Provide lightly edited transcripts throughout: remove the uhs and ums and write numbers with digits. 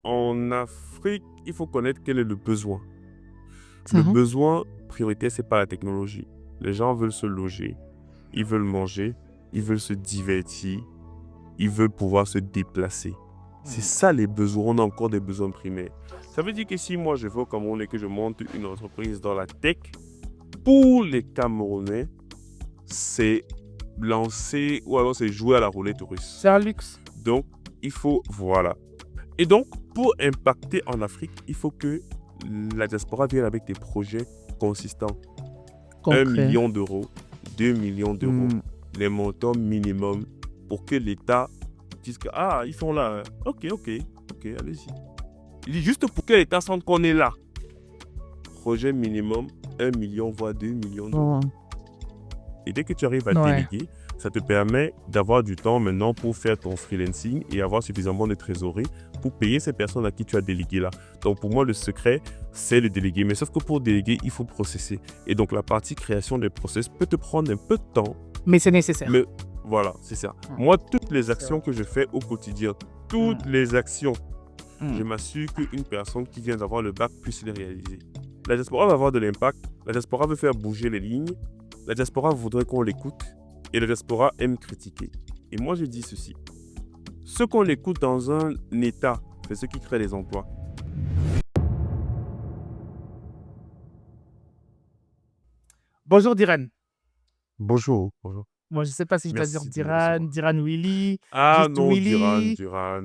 En Afrique, il faut connaître quel est le besoin. Le Mhm. besoin prioritaire, c'est pas la technologie. Les gens veulent se loger, ils veulent manger, ils veulent se divertir, ils veulent pouvoir se déplacer. C'est ça les besoins. On a encore des besoins primaires. Ça veut dire que si moi je vais au Cameroun et que je monte une entreprise dans la tech, pour les Camerounais, c'est lancer ou alors c'est jouer à la roulette russe. C'est un luxe. Donc, il faut, voilà. Et donc, pour impacter en Afrique, il faut que la diaspora vienne avec des projets consistants. 1 Concret. million d'euros, 2 millions d'euros, Mm. les montants minimum pour que l'État dise que, ah, ils sont là. Ok, allez-y. Il dit juste pour que l'État sente qu'on est là. Projet minimum, 1 million, voire 2 millions d'euros. Bon. Et dès que tu arrives à Ouais. déléguer, ça te permet d'avoir du temps maintenant pour faire ton freelancing et avoir suffisamment de trésorerie pour payer ces personnes à qui tu as délégué là. Donc pour moi, le secret, c'est de déléguer. Mais sauf que pour déléguer, il faut processer. Et donc la partie création des process peut te prendre un peu de temps. Mais c'est nécessaire. Mais voilà, c'est ça. Moi, toutes les actions que je fais au quotidien, toutes les actions, je m'assure qu'une personne qui vient d'avoir le bac puisse les réaliser. La diaspora va avoir de l'impact. La diaspora veut faire bouger les lignes. La diaspora voudrait qu'on l'écoute. Et la diaspora aime critiquer. Et moi, je dis ceci. Ceux qu'on écoute dans un état, c'est ceux qui créent les emplois. Bonjour Diran. Bonjour. Moi, je sais pas si je dois dire Merci de me Diran, recevoir. Diran Willy, Ah juste non, Willy, Diran.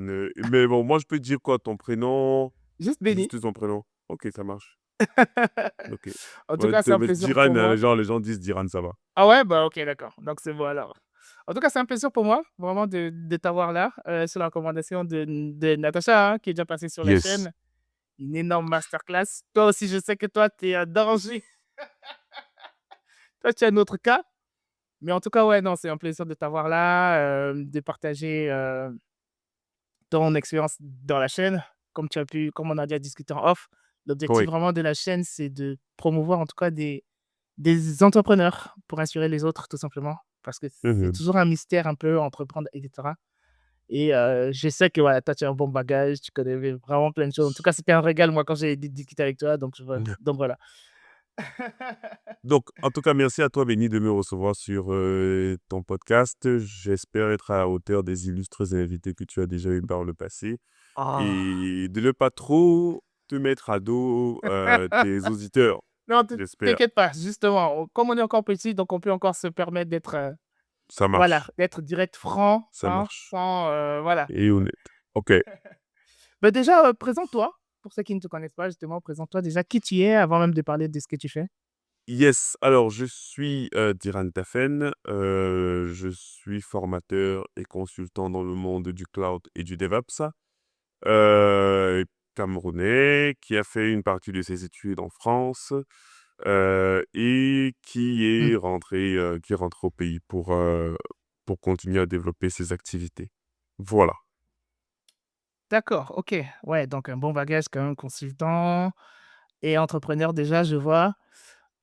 Mais bon, moi, je peux dire quoi, ton prénom? juste Benny. Juste ton prénom. Ok, ça marche. Ok. En tout Ouais, cas, c'est un mais plaisir Diran, pour moi. les gens disent Diran, ça va. Ah ouais, bah ok, d'accord. Donc c'est bon alors. En tout cas, c'est un plaisir pour moi, vraiment, de t'avoir là, sur la recommandation de Natacha, hein, qui est déjà passée sur la Yes. chaîne. Une énorme masterclass. Toi aussi, je sais que toi, tu es un danger. Toi, tu as un autre cas. Mais en tout cas, ouais, non, c'est un plaisir de t'avoir là, de partager ton expérience dans la chaîne. Comme on a déjà discuté en off, l'objectif Oui. vraiment de la chaîne, c'est de promouvoir en tout cas des entrepreneurs pour inspirer les autres, tout simplement. Parce que c'est Mhm. toujours un mystère un peu, entreprendre, etc. Et je sais que voilà, toi, tu as un bon bagage, tu connais vraiment plein de choses. En tout cas, c'était un régal, moi, quand j'ai discuté avec toi. Donc voilà. Donc, en tout cas, merci à toi, Benny, de me recevoir sur ton podcast. J'espère être à la hauteur des illustres invités que tu as déjà eu par le passé Ah. et de ne pas trop te mettre à dos tes auditeurs, Non, j'espère. t'inquiète pas, justement, comme on est encore petit, donc on peut encore se permettre d'être, Ça voilà, marche, d'être direct, franc, ça hein, marche. sans, voilà. Et honnête. Ok. Bah, déjà, présente-toi, pour ceux qui ne te connaissent pas, justement, présente-toi déjà qui tu es avant même de parler de ce que tu fais. Yes, alors je suis Diran Tafen, je suis formateur et consultant dans le monde du cloud et du DevOps. euh, Camerounais, qui a fait une partie de ses études en France et Mmh. qui est rentré au pays pour continuer à développer ses activités. Voilà, D'accord, OK. Ouais, donc un bon bagage quand même, consultant et entrepreneur déjà, je vois.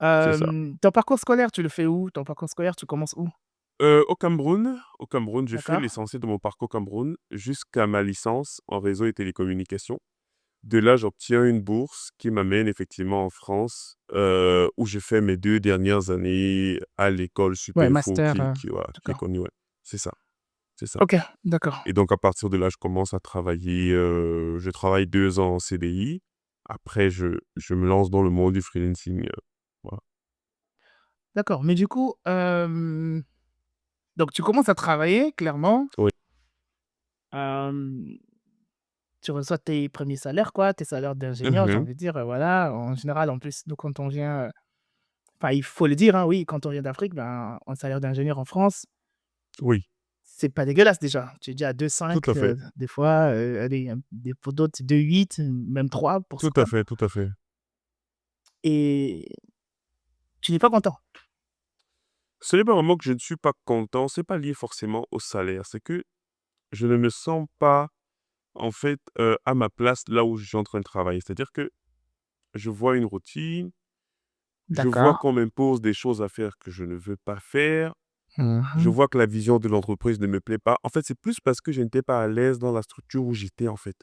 c'est ça. Ton parcours scolaire, tu le fais où? Ton parcours scolaire, tu commences où? Au Cameroun, j'ai fait D'accord? l'essentiel de mon parcours au Cameroun jusqu'à ma licence en réseau et télécommunications. De là, j'obtiens une bourse qui m'amène effectivement en France, où j'ai fait mes 2 dernières années à l'école Ouais, Superinfo master, voilà, qui est d'accord. connue, ouais. C'est ça, c'est ça. OK, d'accord. Et donc à partir de là, je commence à travailler, je travaille 2 ans en CDI. Après je me lance dans le monde du freelancing, voilà. D'accord, mais du coup, donc tu commences à travailler clairement, Oui. hem, tu reçois tes premiers salaires quoi, tes salaires d'ingénieur, j'ai Mmh. envie de dire, voilà. En général, en plus, nous quand on vient, enfin il faut le dire, hein, oui, quand on vient d'Afrique, ben, un salaire d'ingénieur en France, Oui, c'est pas dégueulasse déjà. Tu es déjà à tout 2,5, à fait, des fois, allez, des pour d'autres, c'est 2,8, même 3 pour tout à certains fait, tout à fait. et tu n'es pas content. Ce n'est pas vraiment que je ne suis pas content, c'est pas lié forcément au salaire, c'est que je ne me sens pas, en fait, à ma place là où je suis en train de travailler. C'est-à-dire que je vois une routine, je vois D'accord. qu'on m'impose des choses à faire que je ne veux pas faire, je Mmh. vois que la vision de l'entreprise ne me plaît pas. En fait, c'est plus parce que je n'étais pas à l'aise dans la structure où j'étais, en fait,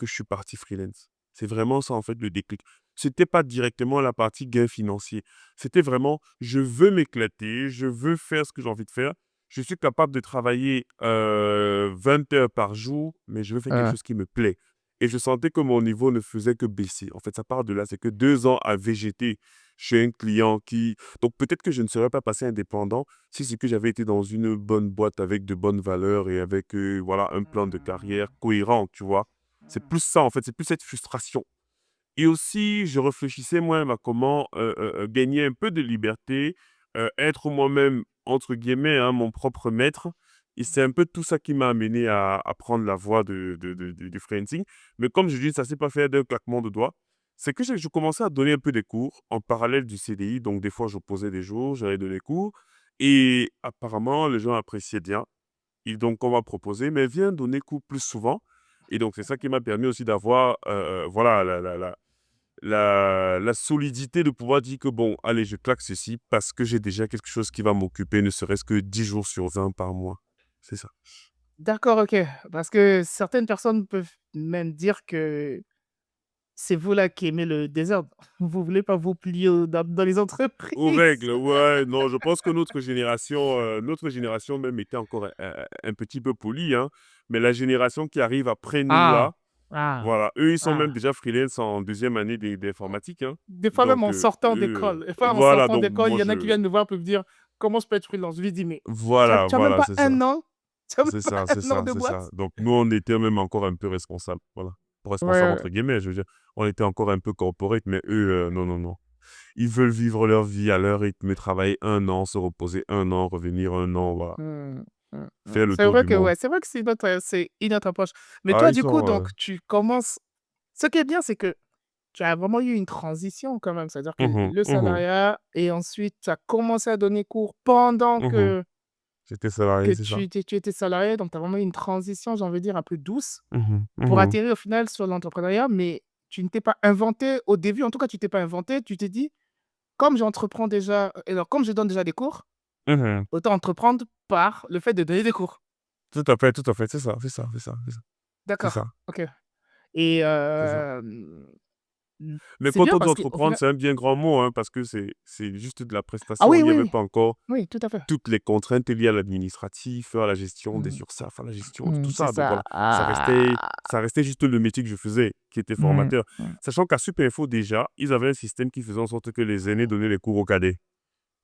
que je suis parti freelance. C'est vraiment ça, en fait, le déclic. C'était pas directement la partie gain financier. C'était vraiment, je veux m'éclater, je veux faire ce que j'ai envie de faire. Je suis capable de travailler 20 heures par jour, mais je veux faire quelque Euh, chose qui me plaît. Et je sentais que mon niveau ne faisait que baisser. En fait, ça part de là. C'est que 2 ans à végéter chez un client qui... Donc, peut-être que je ne serais pas passé indépendant si c'est que j'avais été dans une bonne boîte avec de bonnes valeurs et avec voilà, un plan de carrière cohérent, tu vois. C'est plus ça, en fait. C'est plus cette frustration. Et aussi, je réfléchissais moi-même à comment gagner un peu de liberté, être moi-même, entre guillemets, hein, mon propre maître. Et c'est un peu tout ça qui m'a amené à prendre la voie du freelancing. Mais comme je dis, ça ne s'est pas fait d'un claquement de doigts. C'est que je commençais à donner un peu des cours en parallèle du CDI. Donc, des fois, je posais des jours, j'allais donner cours. Et apparemment, les gens appréciaient bien. Et donc, on m'a proposé, mais viens donner cours plus souvent. Et donc, c'est ça qui m'a permis aussi d'avoir voilà, la solidité de pouvoir dire que bon, allez, je claque ceci parce que j'ai déjà quelque chose qui va m'occuper, ne serait-ce que 10 jours sur 20 par mois. C'est ça. D'accord, OK. Parce que certaines personnes peuvent même dire que c'est vous là qui aimez le désordre. Vous voulez pas vous plier dans les Aux entreprises. règles, ouais, non, je pense que notre génération même était encore un petit peu polie, hein, mais la génération qui arrive après nous, Ah, là, ah, voilà, eux, ils sont même ah. déjà freelance en deuxième année d'informatique, hein. Des fois même Donc, en sortant d'école. Des fois en voilà, sortant donc d'école, il moi, y en a qui viennent me voir pour me dire: «Comment je peux être freelance?» Je lui dis: «Mais voilà, tu as même voilà, pas c'est ça. 1 an? Tu as même C'est pas ça, c'est 1 an ça, de c'est ça. boîte?» Donc nous, on était même encore un peu responsables, voilà. «Responsables» Ouais. entre guillemets, je veux dire. On était encore un peu corporate, mais eux, non, non, non. Ils veulent vivre leur vie à leur rythme, travailler 1 an, se reposer 1 an, revenir 1 an, voilà. Mmh, Faire le C'est tour vrai du que monde. ouais, c'est vrai que c'est une autre approche. Mais Ah, toi, ils du coup, sont, donc tu commences ce qui est bien, c'est que tu as vraiment eu une transition quand même. C'est-à-dire que mmh le mh, salariat et ensuite tu as commencé à donner cours pendant mmh. J'étais salarié, c'est ça. tu étais salarié. Donc tu as vraiment eu une transition, j'ai envie de dire, un peu douce pour Mmh. atterrir au final sur l'entrepreneuriat. Mais tu ne t'es pas inventé au début, en tout cas, tu t'es pas inventé. Tu t'es dit: «Comme j'entreprends déjà, alors comme je donne déjà des cours, Mmh. autant entreprendre par le fait de donner des cours». Tout à fait, c'est ça, c'est ça, c'est ça, c'est ça. C'est D'accord, ça, OK. Et c'est ça. Mais c'est quand bien on dit parce qu'au entreprendre, final c'est un bien grand mot, hein, parce que c'est juste de la ah prestation. oui, Il n'y oui, avait oui. pas encore Oui, tout à fait. toutes les contraintes liées à l'administratif, à la gestion des Mmh. URSSAF, à la gestion de tout C'est ça. Donc ça. voilà, Ah! ça restait juste le métier que je faisais, qui était Mmh, formateur. mmh. Sachant qu'à Superinfo, déjà, ils avaient un système qui faisait en sorte que les aînés donnaient les cours aux cadets.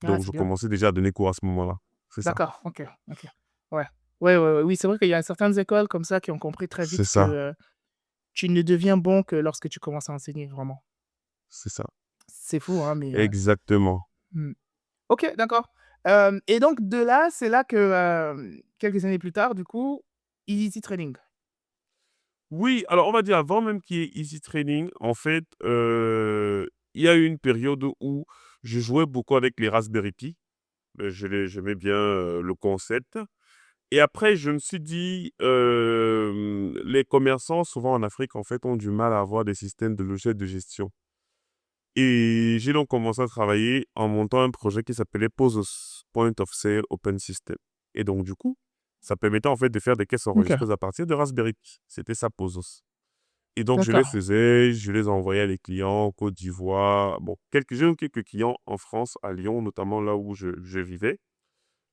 Ah, Donc je c'est bien. commençais déjà à donner cours à ce moment-là. C'est ça. D'accord, OK, OK. Ouais. Ouais, ouais, ouais, oui, c'est vrai qu'il y a certaines écoles comme ça qui ont compris très C'est vite que, ça. tu ne deviens bon que lorsque tu commences à enseigner, vraiment. C'est ça. C'est fou, hein, mais Exactement. mmh. OK, d'accord. Et donc de là, c'est là que, quelques années plus tard, du coup, Easy Training. Oui, alors on va dire avant même qu'il y ait Easy Training, en fait, il y a eu une période où je jouais beaucoup avec les Raspberry Pi. J'aimais bien, le concept et après je me suis dit, les commerçants souvent en Afrique, en fait, ont du mal à avoir des systèmes de logiciels de gestion et j'ai donc commencé à travailler en montant un projet qui s'appelait POSOS, Point of Sale Open System et donc du coup, ça permettait en fait de faire des caisses OK, enregistreuses à partir de Raspberry Pi. C'était ça POSOS. Et donc, je les d'accord, faisais, je les envoyais à des clients en Côte d'Ivoire. Bon, j'ai eu quelques clients en France, à Lyon, notamment là où je vivais,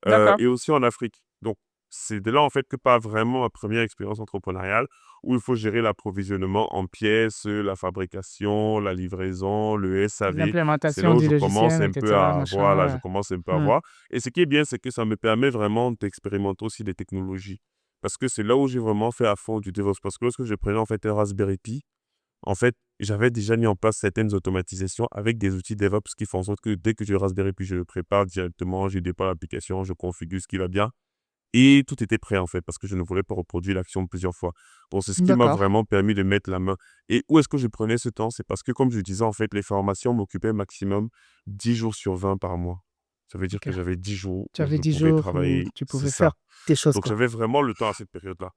d'accord. et aussi en Afrique. Donc, c'est de là, en fait, que part vraiment ma première expérience entrepreneuriale, où il faut gérer l'approvisionnement en pièces, la fabrication, la livraison, le SAV. C'est là L'implémentation où du je commence logiciel et un peu cetera, à, voilà, machin, je ouais. commence un peu à Mmh. voir. Et ce qui est bien, c'est que ça me permet vraiment d'expérimenter aussi des technologies. Parce que c'est là où j'ai vraiment fait à fond du DevOps. Parce que lorsque je prenais, en fait, un Raspberry Pi, en fait, j'avais déjà mis en place certaines automatisations avec des outils DevOps qui font en sorte que dès que j'ai le Raspberry Pi, je le prépare directement, je déploie l'application, je configure ce qui va bien. Et tout était prêt, en fait, parce que je ne voulais pas reproduire l'action plusieurs fois. Bon, c'est ce qui m'a D'accord, vraiment permis de mettre la main. Et où est-ce que je prenais ce temps? C'est parce que, comme je disais, en fait, les formations m'occupaient maximum 10 jours sur 20 par mois. Ça veut dire OK. que j'avais 10 jours Tu où avais je 10 pouvais jours où travailler. tu C'est pouvais faire ça. tes choses, Donc, quoi. j'avais vraiment le temps à cette période-là.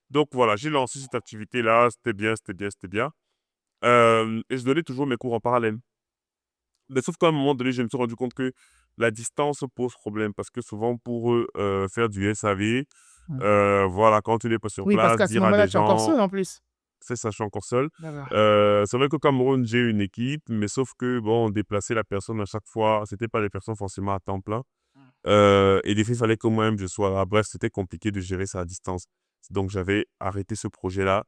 Donc, voilà, j'ai lancé cette activité-là. C'était bien, c'était bien, c'était bien. Et je donnais toujours mes cours en parallèle. Mais sauf qu'à un moment donné, je me suis rendu compte que la distance pose problème parce que souvent pour eux, faire du SAV, Mmh. voilà, quand tu n'es pas sur Oui, parce place, qu'à ce dire à moment-là, des tu es encore gens seul, en plus. ça, je suis encore seul. D'accord. C'est vrai qu'au Cameroun, j'ai une équipe, mais sauf que, bon, on déplaçait la personne à chaque fois. C'était pas les personnes forcément à temps plein. Mm. Et des fois, il fallait que moi-même je sois là. Bref, c'était compliqué de gérer ça à distance. Donc, j'avais arrêté ce projet-là.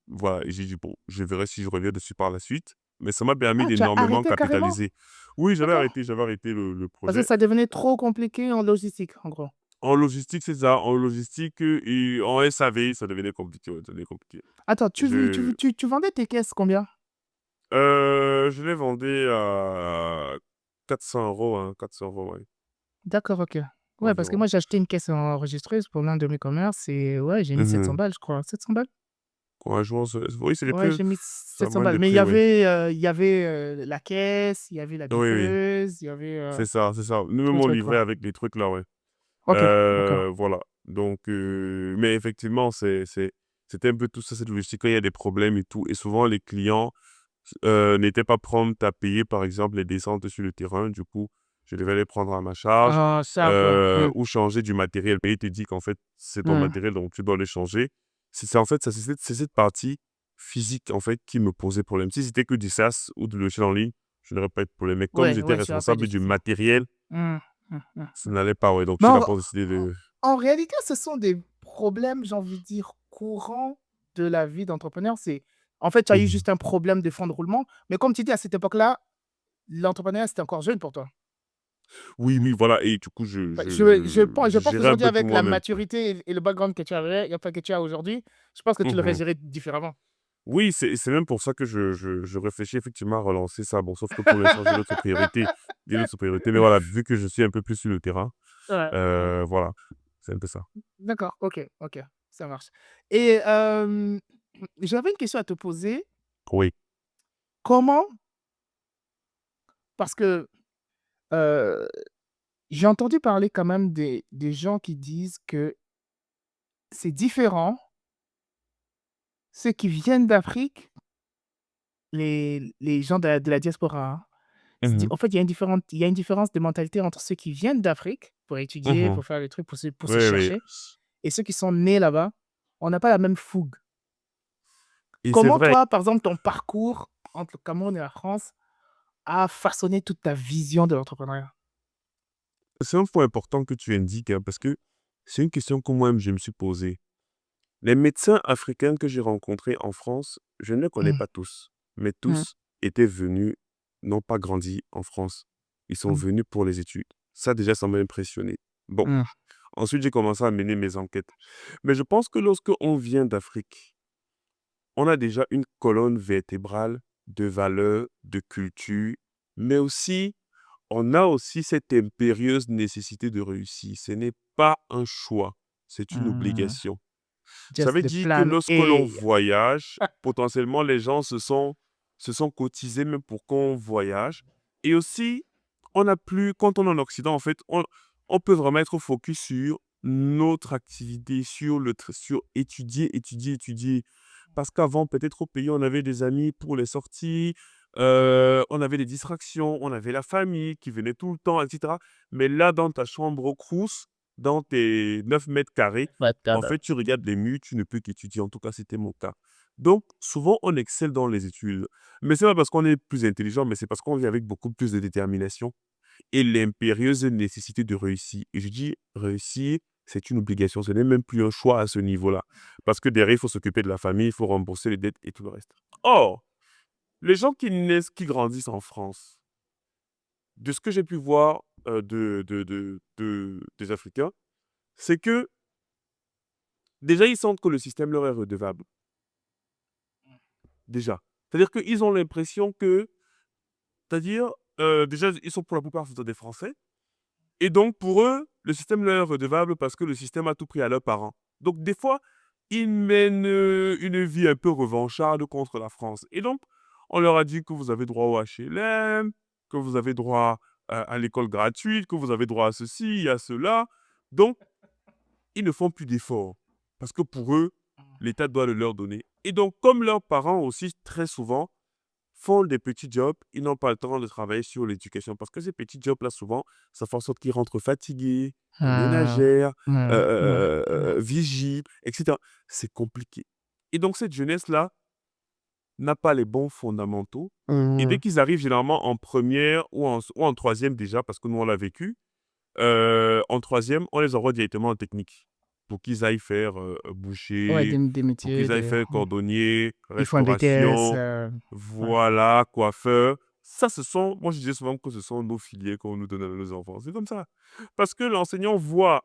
Voilà, et j'ai dit, bon, je verrai si je reviens dessus par la suite. Mais ça m'a permis Ah, tu as d'énormément arrêté carrément? capitaliser. Oui, D'accord. j'avais arrêté le Parce que projet. ça devenait trop compliqué en logistique, en gros. En logistique, c'est ça. En logistique et en SAV, ça devenait compliqué. Ouais, ça devenait compliqué. Attends, Je, tu vendais tes caisses combien? je l'ai vendu à 400 euros, hein, 400 euros, ouais, D'accord, ok. Ouais, parce que environ. moi, j'ai acheté une caisse enregistreuse pour l'un de mes commerces et ouais, j'ai mis 700 Mhm. balles, je crois. 700 balles? Pour un jour, oui, c'est les Ouais, prix. j'ai mis Ça 700 augmente balles. des Mais prix, oui. il y avait la caisse, il y avait la Oui, oui. bifeuse, il y avait C'est ça, c'est ça. Nous tout même le on truc, livrait quoi. avec les trucs là, ouais. Ok, d'accord. Voilà. Donc, mais effectivement, c'était un peu tout ça, cette logistique. Quand il y a des problèmes et tout. Et souvent, les clients n'étaient pas prompts à payer, par exemple, les descentes sur le terrain. Du coup, je devais les prendre à ma charge Ah, ça, quoi. ou changer du matériel. Et il te dit qu'en fait, c'est ton Hmm. matériel, donc tu dois le changer. En fait, c'est cette partie physique, en fait, qui me posait problème. Si c'était que du SaaS ou du logiciel en ligne, je n'aurais pas eu de problème. Mais comme Ouais, j'étais ouais, tu vas pas de responsable du soucis. matériel, Hmm, hmm, hmm. ça n'allait pas, ouais. Donc, Mais j'ai d'abord décidé de... en réalité, ce sont des problèmes, j'ai envie de dire, courants de la vie d'entrepreneur. En fait, tu as eu Mhm. juste un problème de fond de roulement. Mais comme tu dis, à cette époque-là, l'entrepreneuriat, c'était encore jeune pour toi. Oui, oui, voilà. Et du coup, Bah, je je pense gérais un qu'aujourd'hui, peu tout avec la moi-même. maturité et le background que tu avais, enfin, que tu as aujourd'hui, je pense que tu l'aurais Mhm. géré différemment. Oui, c'est même pour ça que je réfléchis effectivement à relancer ça. Bon, sauf que pour l'instant, j'ai d'autres priorités. J'ai d'autres priorités. Mais voilà, vu que je suis un peu plus sur le terrain, Ouais, ouais. voilà, c'est un peu ça. D'accord, ok, ok, ça marche. Et j'avais une question à te poser. Oui. Comment, parce que euh, j'ai entendu parler quand même des gens qui disent que c'est différent, ceux qui viennent d'Afrique, les gens de la diaspora, hein. Mhm. En fait, il y a une différence de mentalité entre ceux qui viennent d'Afrique pour étudier, Mhm. pour faire les trucs, pour se Oui, oui. chercher, et ceux qui sont nés là-bas. On n'a pas la même fougue. Et c'est Comment vrai. toi, par exemple, ton parcours entre le Cameroun et la France a façonné toute ta vision de l'entrepreneuriat? C'est un point important que tu indiques, hein, parce que c'est une question que moi-même je me suis posée. Les médecins africains que j'ai rencontrés en France, je ne les connais Mmh. pas tous, mais Mmh. tous étaient venus, n'ont pas grandi en France. Ils sont Mmh. venus pour les études. Ça, déjà, ça m'a impressionné. Bon, Mmh. ensuite, j'ai commencé à mener mes enquêtes. Mais je pense que lorsque on vient d'Afrique, on a déjà une colonne vertébrale de valeurs, de culture, mais aussi, on a aussi cette impérieuse nécessité de réussir. Ce n'est pas un choix, c'est une Mmh. obligation. Ça Just veut the dire que plan lorsque l'on A. voyage, potentiellement, les gens se sont cotisés même pour qu'on voyage. Et aussi, on n'a plus, quand on est en Occident, en fait, on peut vraiment être focus sur notre activité, sur étudier, étudier, étudier. Parce qu'avant, peut-être au pays, on avait des amis pour les sorties, on avait des distractions, on avait la famille qui venait tout le temps, etc. Mais là, dans ta chambre au Crous, dans tes 9 mètres carrés, en fait, tu regardes les murs, tu ne peux qu'étudier. En tout cas, c'était mon cas. Donc, souvent, on excelle dans les études. Mais c'est pas parce qu'on est plus intelligent, mais c'est parce qu'on vit avec beaucoup plus de détermination et l'impérieuse nécessité de réussir. Et je dis réussir, c'est une obligation. Ce n'est même plus un choix à ce niveau-là. Parce que derrière, il faut s'occuper de la famille, il faut rembourser les dettes et tout le reste. Or, les gens qui naissent, qui grandissent en France, de ce que j'ai pu voir des Africains, c'est que déjà, ils sentent que le système leur est redevable. Déjà. C'est-à-dire qu'ils ont l'impression que, c'est-à-dire, déjà, ils sont pour la plupart des Français. Et donc, pour eux, le système leur est redevable parce que le système a tout pris à leurs parents. Donc, des fois, ils mènent une vie un peu revancharde contre la France. Et donc, on leur a dit que vous avez droit au HLM, que vous avez droit à l'école gratuite, que vous avez droit à ceci, à cela. Donc, ils ne font plus d'efforts. Parce que pour eux, l'État doit le leur donner. Et donc, comme leurs parents aussi, très souvent, font des petits jobs, ils n'ont pas le temps de travailler sur l'éducation. Parce que ces petits jobs-là, souvent, ça fait en sorte qu'ils rentrent fatigués, Ah, ménagères, ouais, ouais, ouais. vigiles, etc. C'est compliqué. Et donc, cette jeunesse-là, n'a pas les bons fondamentaux. Et dès Mhm. qu'ils arrivent généralement en première ou en troisième déjà, parce que nous, on l'a vécu, en troisième, on les envoie directement en technique pour qu'ils aillent faire Ouais, boucher, des pour métiers, qu'ils aillent faire cordonnier, ils font un BTS. restauration, Ouais. voilà, coiffeur. Ça, moi je disais souvent que ce sont nos filières qu'on nous donne à nos enfants. C'est comme ça. Parce que l'enseignant voit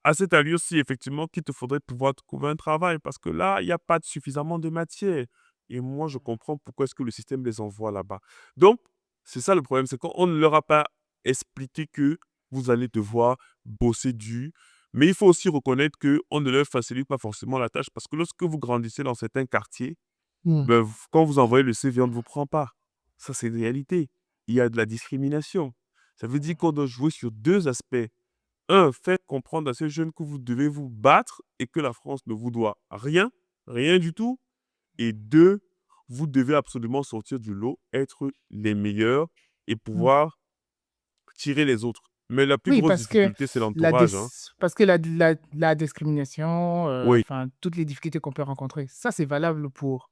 à cette allure-ci, effectivement, qu'il te faudrait pouvoir trouver un travail parce que là, il n'y a pas suffisamment de matière. Et moi, je comprends pourquoi est-ce que le système les envoie là-bas. Donc, c'est ça le problème, c'est qu'on ne leur a pas expliqué que vous allez devoir bosser dur. Mais il faut aussi reconnaître qu'on ne leur facilite pas forcément la tâche parce que lorsque vous grandissez dans certains quartiers, Mhm. ben, quand vous envoyez le CV, on ne vous prend pas. Ça, c'est une réalité. Il y a de la discrimination. Ça veut dire qu'on doit jouer sur deux aspects. Un, faites comprendre à ces jeunes que vous devez vous battre et que la France ne vous doit rien, rien du tout. Et deux, vous devez absolument sortir du lot, être les meilleurs et Mhm. pouvoir tirer les autres. Mais la plus Oui, grosse difficulté, c'est l'entourage, hein. parce que la discrimination, Oui. enfin, toutes les difficultés qu'on peut rencontrer, ça, c'est valable pour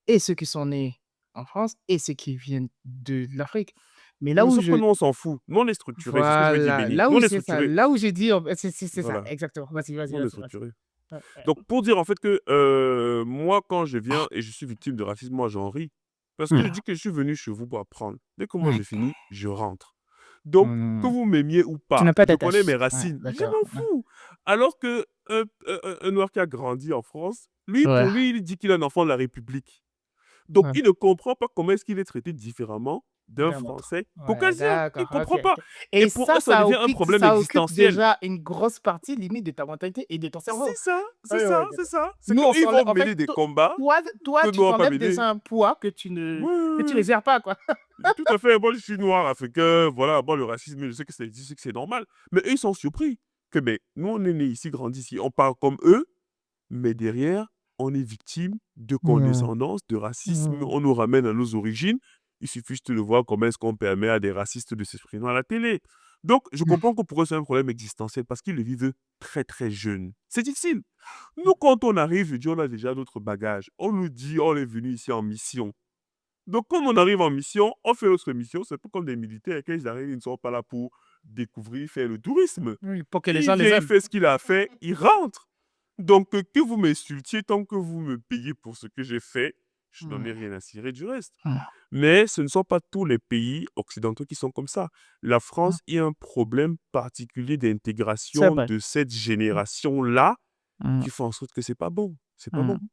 et ceux qui sont nés en France et ceux qui viennent de l'Afrique. Mais là Oui, où sauf que je nous, on s'en fout. Nous, on est structurés. C'est ce que je veux dire, voilà, Béni. là Nous, où on est c'est ça, structurés. là où j'ai dit, en fait, c'est ça, Voilà. exactement. Vas-y, Nous, vas-y, on est vas-y, vas-y. structurés. Ouais, ouais. Donc, pour dire en fait que moi, quand je viens et je suis victime de racisme, moi, j'en ris. Parce que je dis Mmh. que je suis venu chez vous pour apprendre. Dès que moi, Mmh. j'ai fini, je rentre. Donc, que Mmh. vous m'aimiez ou Tu pas, n'as pas je connais d'attache. mes Ouais, racines. Je d'accord. m'en fous. Alors que un noir qui a grandi en France, lui, Ouais, pour lui, il dit qu'il est un enfant de la République. Donc, ouais, il ne comprend pas comment est-ce qu'il est traité différemment d'un d'un autre. Français Ouais, caucasien. Il d'accord, ne OK, comprend pas. OK. Et Et pour ça, eux, ça devient un problème ça occupe existentiel. déjà une grosse partie limite de ta mentalité et de ton cerveau. C'est ça, c'est Oui, ça, oui, c'est d'accord. ça. C'est Nous, on qu'ils s'enlève vont en fait, mêler des combats toi, que tu nous, on va pas t'enlèves mêler. déjà un poids Oui, que tu oui, oui. ne gères pas, quoi. Tout à fait. Moi, je suis noir, africain. Voilà, bon, le racisme, je sais que ça existe, je sais que c'est normal. Mais eux, ils sont surpris que, mais, nous, on est nés ici, grandis ici. On parle comme eux, mais derrière, on est victime de Mmh. condescendance, de racisme. Mmh. On nous ramène à nos origines. Il suffit juste de voir comment est-ce qu'on permet à des racistes de s'exprimer à la télé. Donc, je comprends que pour eux, c'est un problème existentiel parce qu'ils le vivent très, très jeunes. C'est difficile. Nous, quand on arrive, je dis, on a déjà notre bagage. On nous dit, on est venu ici en mission. Donc, quand on arrive en mission, on fait notre mission. C'est pas comme des militaires. Quand ils arrivent, ils ne sont pas là pour découvrir, faire le tourisme. Oui, pour que les Il gens les vient, il aiment. fait ce qu'il a fait, il rentre. Donc, que vous m'insultiez, tant que vous me payez pour ce que j'ai fait, je n'en ai Mmh. rien à cirer du reste. Mmh. Mais ce ne sont pas tous les pays occidentaux qui sont comme ça. La Mmh. France, il y a un problème particulier C'est d'intégration vrai. de cette Mmh. génération-là Mmh. qui fait en sorte que c'est pas bon. C'est pas bon. Mmh.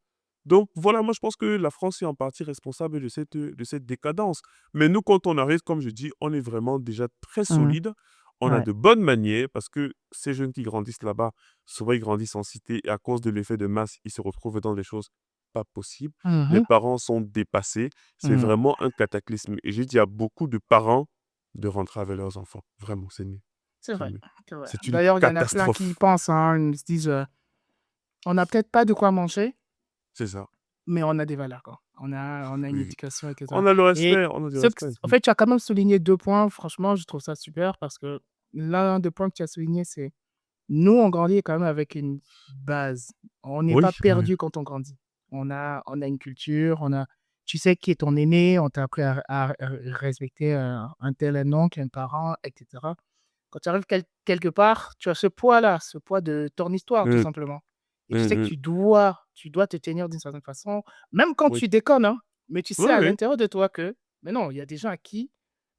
Donc voilà, moi je pense que la France est en partie responsable de cette décadence. Mais nous, quand on arrive, comme je dis, on est vraiment déjà très Mmh. solide. On a Ouais. de bonnes manières parce que ces jeunes qui grandissent là-bas, souvent ils grandissent en cité et à cause de l'effet de masse, ils se retrouvent dans des choses pas possibles. Les Mmh. parents sont dépassés. C'est Mmh. vraiment un cataclysme. Et je dis à beaucoup de parents de rentrer avec leurs enfants. Vraiment, c'est mieux. C'est C'est vrai, mieux. c'est vrai. C'est une D'ailleurs, il y en a plein qui y catastrophe. pensent, hein, ils se disent, «On n'a peut-être pas de quoi manger, C'est ça. mais on a des valeurs, quoi. On a une Oui. éducation et cetera» On a le et respect, on a du respect. en fait, tu as quand même souligné 2 points, franchement, je trouve ça super parce que l'un des points que tu as souligné, c'est nous, on grandit quand même avec une base. On n'est Oui, pas oui. perdu quand on grandit. On a une culture, tu sais qui est ton aîné, on t'a appris à respecter, un tel, un oncle, un parent et cetera. Quand tu arrives quelque part, tu as ce poids-là, ce poids de ton histoire tout Mmh, simplement et tu mmh sais que mh. tu dois te tenir d'une certaine façon, même quand Oui. tu déconnes, hein, mais tu Oui, sais à oui, l'intérieur de toi que mais non, il y a des gens à qui,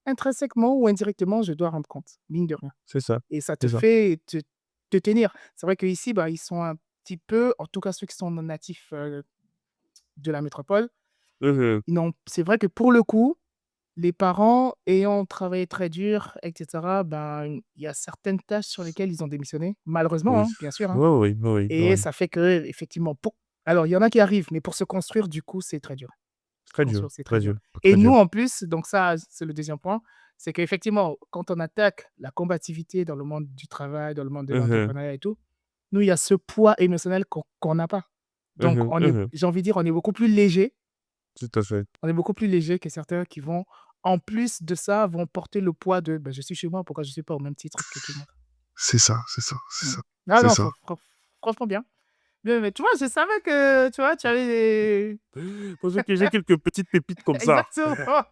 intrinsèquement ou indirectement, je dois rendre compte, mine de rien c'est ça, et ça te c'est ça. fait te tenir. C'est vrai qu'ici, bah, ils sont un petit peu en tout cas ceux qui sont natifs, de la métropole, Mmh mh. c'est vrai que pour le coup, les parents ayant travaillé très dur et cetera, ben, il y a certaines tâches sur lesquelles ils ont démissionné, malheureusement, Oui. hein, bien sûr, hein Oui, oui, oui, oui, et oui. ça fait qu'effectivement pour alors il y en a qui arrivent, mais pour se construire du coup, c'est très dur. Se Très dur, construire, c'est très très dur dur, et très nous dur. en plus, donc ça, c'est le deuxième point, c'est qu'effectivement, quand on attaque la combativité dans le monde du travail, dans le monde de Mmh mh. l'entrepreneuriat et tout, nous, il y a ce poids émotionnel qu'on n'a pas. Mmh Donc mh, mmh mh. j'ai envie de dire, on est beaucoup plus léger. Tout à fait. On est beaucoup plus léger que certains qui vont, en plus de ça, vont porter le poids de: «Bah, je suis chez moi, pourquoi je ne suis pas au même titre que tout le monde?» C'est ça, c'est ça, c'est Mmh. ça. Ah C'est non, ça. franchement bien. Mais tu vois, je savais que, tu vois, tu avais des... Pour ceux que j'ai quelques petites pépites comme ça. Exactement.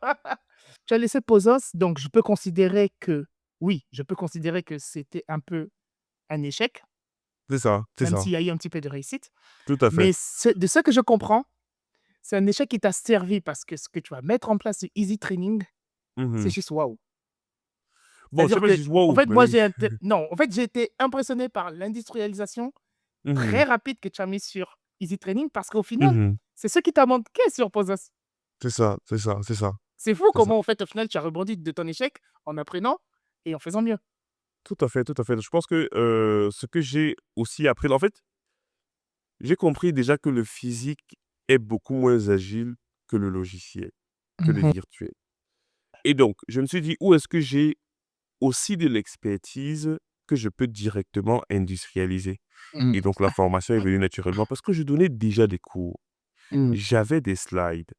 Tu as laissé Pozos, donc je peux considérer que, oui, je peux considérer que c'était un peu un échec, C'est même ça, s'il y a eu un petit peu de réussite. tout à fait. Mais de ce que je comprends, c'est un échec qui t'a servi parce que ce que tu vas mettre en place, c'est Easy Training, c'est Mhm. juste waouh. Bon, je sais C'est-à-dire pas que, si je en wow, fait, mais moi, oui. non, en fait, j'ai été impressionné par l'industrialisation Mhm. très rapide que tu as mis sur Easy Training parce qu'au final, Mhm. c'est ce qui t'a manqué sur Pozos. C'est ça, c'est ça, c'est ça, C'est fou c'est ça. comment, en fait, au final, tu as rebondi de ton échec en apprenant et en faisant mieux. Tout à fait, tout à fait. Je pense que ce que j'ai aussi appris, en fait, j'ai compris déjà que le physique est beaucoup moins agile que le logiciel, que le Mhm. virtuel. Et donc, je me suis dit, où est-ce que j'ai aussi de l'expertise que je peux directement industrialiser? Mm. Et donc, la formation est venue naturellement parce que je donnais déjà des cours. Mm. J'avais des slides.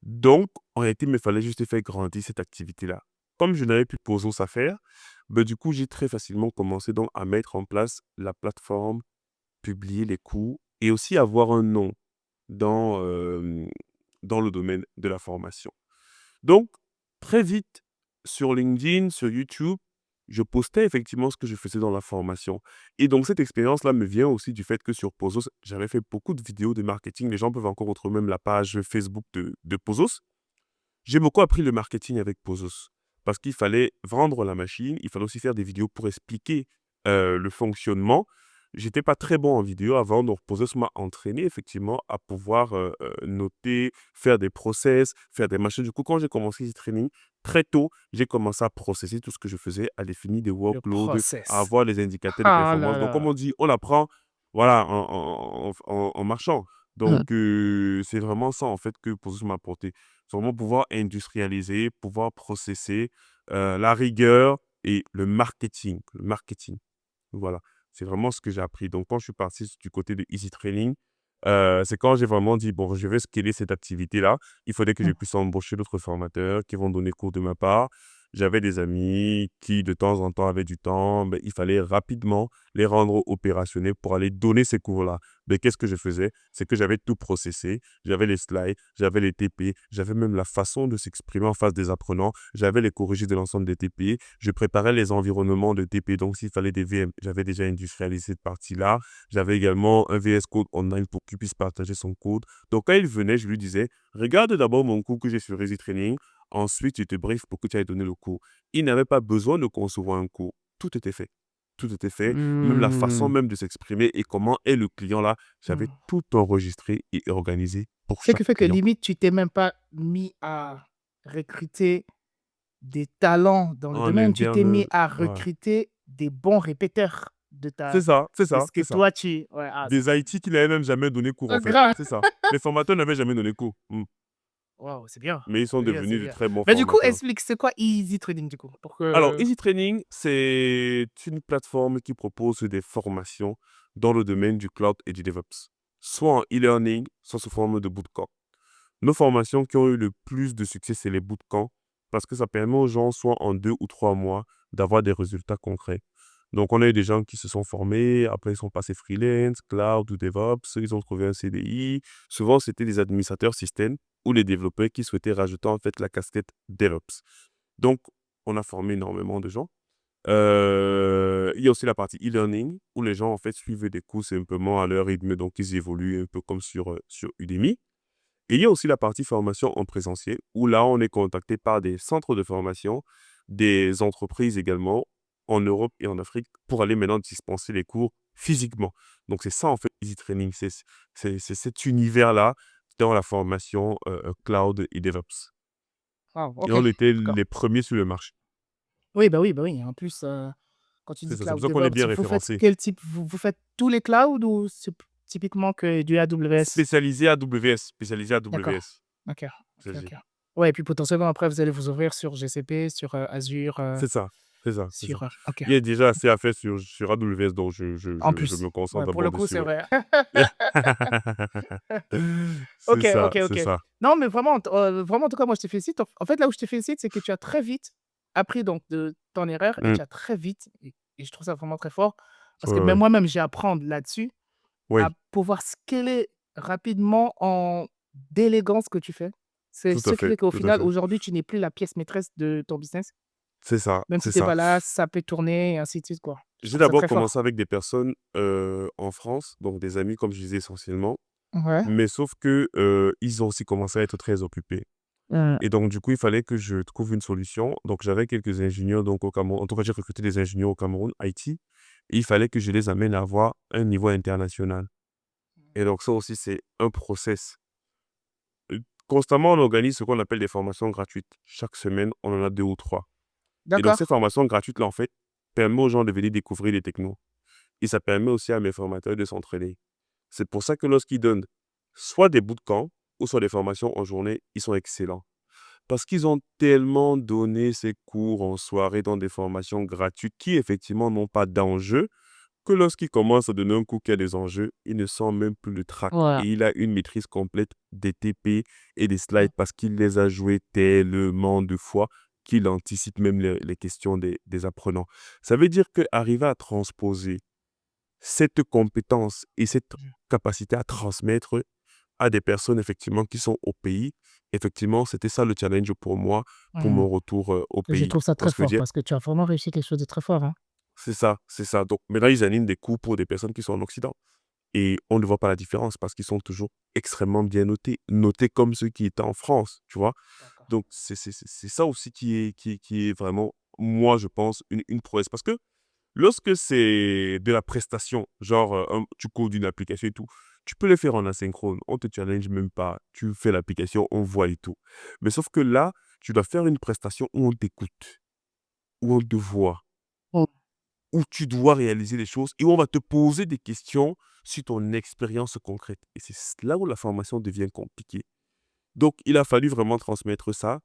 Donc, en réalité, il me fallait juste faire grandir cette activité-là. Comme je n'avais plus Pozos à faire, ben, du coup, j'ai très facilement commencé donc à mettre en place la plateforme, publier les cours et aussi avoir un nom dans, dans le domaine de la formation. Donc, très vite, sur LinkedIn, sur YouTube, je postais effectivement ce que je faisais dans la formation. Et donc, cette expérience-là me vient aussi du fait que sur Pozos, j'avais fait beaucoup de vidéos de marketing. Les gens peuvent encore retrouver même la page Facebook de Pozos. J'ai beaucoup appris le marketing avec Pozos parce qu'il fallait vendre la machine, il fallait aussi faire des vidéos pour expliquer le fonctionnement. J'étais pas très bon en vidéo avant, donc Pozos m'a entraîné effectivement à pouvoir noter, faire des process, faire des machines. Du coup, quand j'ai commencé ce training, très tôt, j'ai commencé à processer tout ce que je faisais, à définir des Le workloads, à process. avoir les indicateurs de Ah là performance. Donc, comme là. on dit, on apprend voilà, en marchant. Mm. Donc, c'est vraiment ça en fait que Pozos m'a apporté. C'est vraiment pouvoir industrialiser, pouvoir processer, la rigueur et le marketing. Le marketing, voilà. C'est vraiment ce que j'ai appris. Donc, quand je suis parti du côté de Easy Training, c'est quand j'ai vraiment dit: «Bon, je vais scaler cette activité-là». Il fallait que je Mm. puisse embaucher d'autres formateurs qui vont donner cours de ma part. J'avais des amis qui, de temps en temps, avaient du temps. Beh, il fallait rapidement les rendre opérationnels pour aller donner ces cours-là. Mais qu'est-ce que je faisais? C'est que j'avais tout processé. J'avais les slides, j'avais les TP, j'avais même la façon de s'exprimer en face des apprenants. J'avais les corrigés de l'ensemble des TP. Je préparais les environnements de TP. Donc, s'il fallait des VM, j'avais déjà industrialisé cette partie-là. J'avais également un VS Code online pour qu'il puisse partager son code. Donc, quand il venait, je lui disais, regarde d'abord mon cours que j'ai sur Easy Training. Ensuite, je te brief pour que tu ailles donner le cours. Il n'avait pas besoin de concevoir un cours. Tout était fait. Tout était fait. Même la façon Mm. même de s'exprimer et comment est le client là, j'avais Mm. tout enregistré et organisé pour Ce chaque qui fait que client. limite, tu t'es même pas mis à recruter des talents dans le En domaine, tu t'es mis interne, à ouais. recruter des bons répéteurs C'est de ça, ce que c'est ça. toi tu... Ouais, ah, ça Des c'est IT qui n'avaient même jamais donné cours en fait. grave. C'est ça. Les formateurs n'avaient jamais donné cours. Waouh, c'est bien. Mais ils sont C'est bien, c'est devenus de bien. très bons Mais du coup, formateurs. explique, c'est quoi Easy Trading du coup? Pour Alors, que... Easy Training, c'est une plateforme qui propose des formations dans le domaine du cloud et du DevOps, soit en e-learning, soit sous forme de bootcamp. Nos formations qui ont eu le plus de succès, c'est les bootcamps, parce que ça permet aux gens, soit en 2 ou 3 mois, d'avoir des résultats concrets. Donc, on a eu des gens qui se sont formés, après ils sont passés freelance, cloud ou DevOps, ils ont trouvé un CDI. Souvent, c'était des administrateurs système ou les développeurs qui souhaitaient rajouter en fait la casquette DevOps. Donc, on a formé énormément de gens. Il y a aussi la partie e-learning, où les gens en fait suivent des cours simplement à leur rythme, donc ils évoluent un peu comme sur Udemy. Et il y a aussi la partie formation en présentiel, où là, on est contacté par des centres de formation, des entreprises également, en Europe et en Afrique, pour aller maintenant dispenser les cours physiquement. Donc, c'est ça, en fait, Easy Training. C'est cet univers-là dans la formation cloud et DevOps. Wow, Et ok, on était d'accord. les premiers sur le marché. Oui, bah oui, bah oui. En plus, quand tu C'est dis ça, c'est pour cloud ça qu'on est DevOps, bien vous faites référencé. quel type? Vous faites tous les clouds ou c'est typiquement que du AWS? Spécialisé AWS, spécialisé D'accord. AWS. Ok, ok, C'est ok. Ouais, et puis potentiellement après, vous allez vous ouvrir sur GCP, sur Azure, c'est ça, c'est ça, c'est ça. sur... ok. Il y a déjà assez à faire sur AWS, donc En je plus. me concentre Ouais, pour d'abord le coup, dessus, c'est ouais. vrai. C'est OK, ça, OK, c'est OK. ça. Non, mais vraiment, vraiment, en tout cas, moi, je te félicite. En fait, là où je te félicite, c'est que tu as très vite appris donc de ton erreur et Mmh. tu as très vite et je trouve ça vraiment très fort parce Ouais, que même ouais. moi-même, j'ai à apprendre là-dessus. à Oui, pouvoir scaler rapidement en déléguant ce que tu fais. C'est tout ce à qui fait, fait qu'au tout à final, fait. aujourd'hui, tu n'es plus la pièce maîtresse de ton business. C'est ça, Même si c'est tu es ça. pas là, ça peut tourner et ainsi de suite, quoi. Je J'ai trouve ça d'abord très commencé fort. avec des personnes en France, donc des amis, comme je disais essentiellement, Ouais. mais sauf que ils ont aussi commencé à être très occupés. Mmh. Et donc, du coup, il fallait que je trouve une solution. Donc, j'avais quelques ingénieurs donc, au Cameroun. En tout cas, j'ai recruté des ingénieurs au Cameroun, Haïti. Et il fallait que je les amène à avoir un niveau international. Et donc, ça aussi, c'est un process. Constamment, on organise ce qu'on appelle des formations gratuites. Chaque semaine, on en a 2 ou 3. Et donc, ces D'accord. formations gratuites-là, en fait, permettent aux gens de venir découvrir les technos. Et ça permet aussi à mes formateurs de s'entraîner. C'est pour ça que lorsqu'ils donnent soit des bootcamps ou soit des formations en journée, ils sont excellents. Parce qu'ils ont tellement donné ces cours en soirée dans des formations gratuites qui, effectivement, n'ont pas d'enjeu, que lorsqu'il commence à donner un cours qui a des enjeux, il ne sent même plus le trac. Voilà. Et il a une maîtrise complète des TP et des Mmh. slides parce qu'il les a joués tellement de fois qu'il anticipe même les questions des apprenants. Ça veut dire qu'arriver à transposer cette compétence et cette capacité à transmettre à des personnes effectivement qui sont au pays, effectivement, c'était ça le challenge pour moi, pour Mmh. mon retour au Je pays. trouve ça très Parce que fort parce que tu as vraiment réussi quelque chose de très fort, hein. c'est ça, c'est ça. Donc maintenant, ils animent des cours pour des personnes qui sont en Occident. Et on ne voit pas la différence parce qu'ils sont toujours extrêmement bien notés, notés comme ceux qui étaient en France, tu vois. D'accord. Donc c'est ça aussi qui est vraiment, moi, je pense, une prouesse. Parce que lorsque c'est de la prestation, genre tu codes une application et tout, tu peux le faire en asynchrone, on te challenge même pas, tu fais l'application, on voit et tout. Mais sauf que là, tu dois faire une prestation où on t'écoute, où on te voit, Mmh. où tu dois réaliser des choses et où on va te poser des questions sur ton expérience concrète. Et c'est là où la formation devient compliquée. Donc, il a fallu vraiment transmettre ça.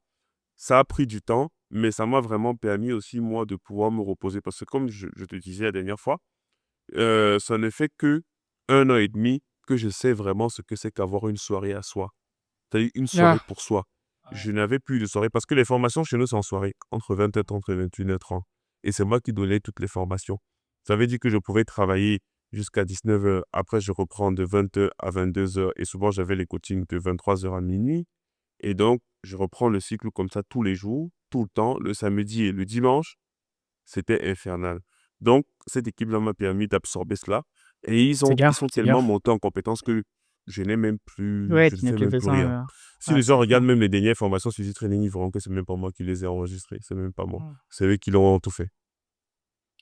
Ça a pris du temps, mais ça m'a vraiment permis aussi, moi, de pouvoir me reposer. Parce que comme je te disais la dernière fois, ça ne fait que 1 an et demi que je sais vraiment ce que c'est qu'avoir une soirée à soi. C'est-à-dire une soirée Ah. pour soi. Ouais. Je n'avais plus de soirée parce que les formations chez nous, c'est en soirée, entre 20h30 et 21h30. Et c'est moi qui donnais toutes les formations. Ça veut dire que je pouvais travailler jusqu'à 19h. Après, je reprends de 20h à 22h. Et souvent, j'avais les coachings de 23h à minuit. Et donc, je reprends le cycle comme ça tous les jours, tout le temps, le samedi et le dimanche. C'était infernal. Donc, cette équipe-là m'a permis d'absorber cela. Et C'est ils bien, sont c'est bien. tellement montés en compétences que Ouais, je ne tu n'es fais plus même plus besoin, rien. Si ouais, les gens c'est regardent fort. même les dernières formations sur training, ils verront que c'est même pas moi qui les ai enregistrées. C'est même pas moi. Mmh. C'est eux qui l'ont tout fait.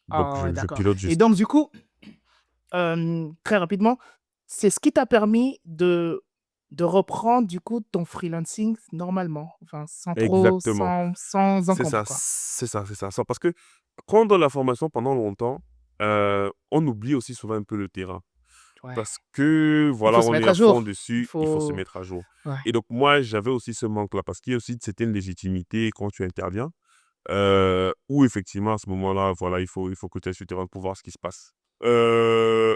Donc, Ah ouais, je d'accord. pilote Et juste. donc du coup, très rapidement, c'est ce qui t'a permis de reprendre du coup ton freelancing normalement, enfin sans trop Exactement. sans C'est ça, encombre, quoi? c'est ça, c'est ça. Parce que quand on donne la formation pendant longtemps, on oublie aussi souvent un peu le terrain. Ouais. Parce que, Il voilà, faut se on est mettre à à fond jour. Il dessus, il faut se faut mettre à jour. ouais. Et donc, moi, j'avais aussi ce manque-là, parce qu'il y a aussi une certaine légitimité quand tu interviens, où effectivement, à ce moment-là, voilà, il faut que tu aies sur le terrain pour voir ce qui se passe.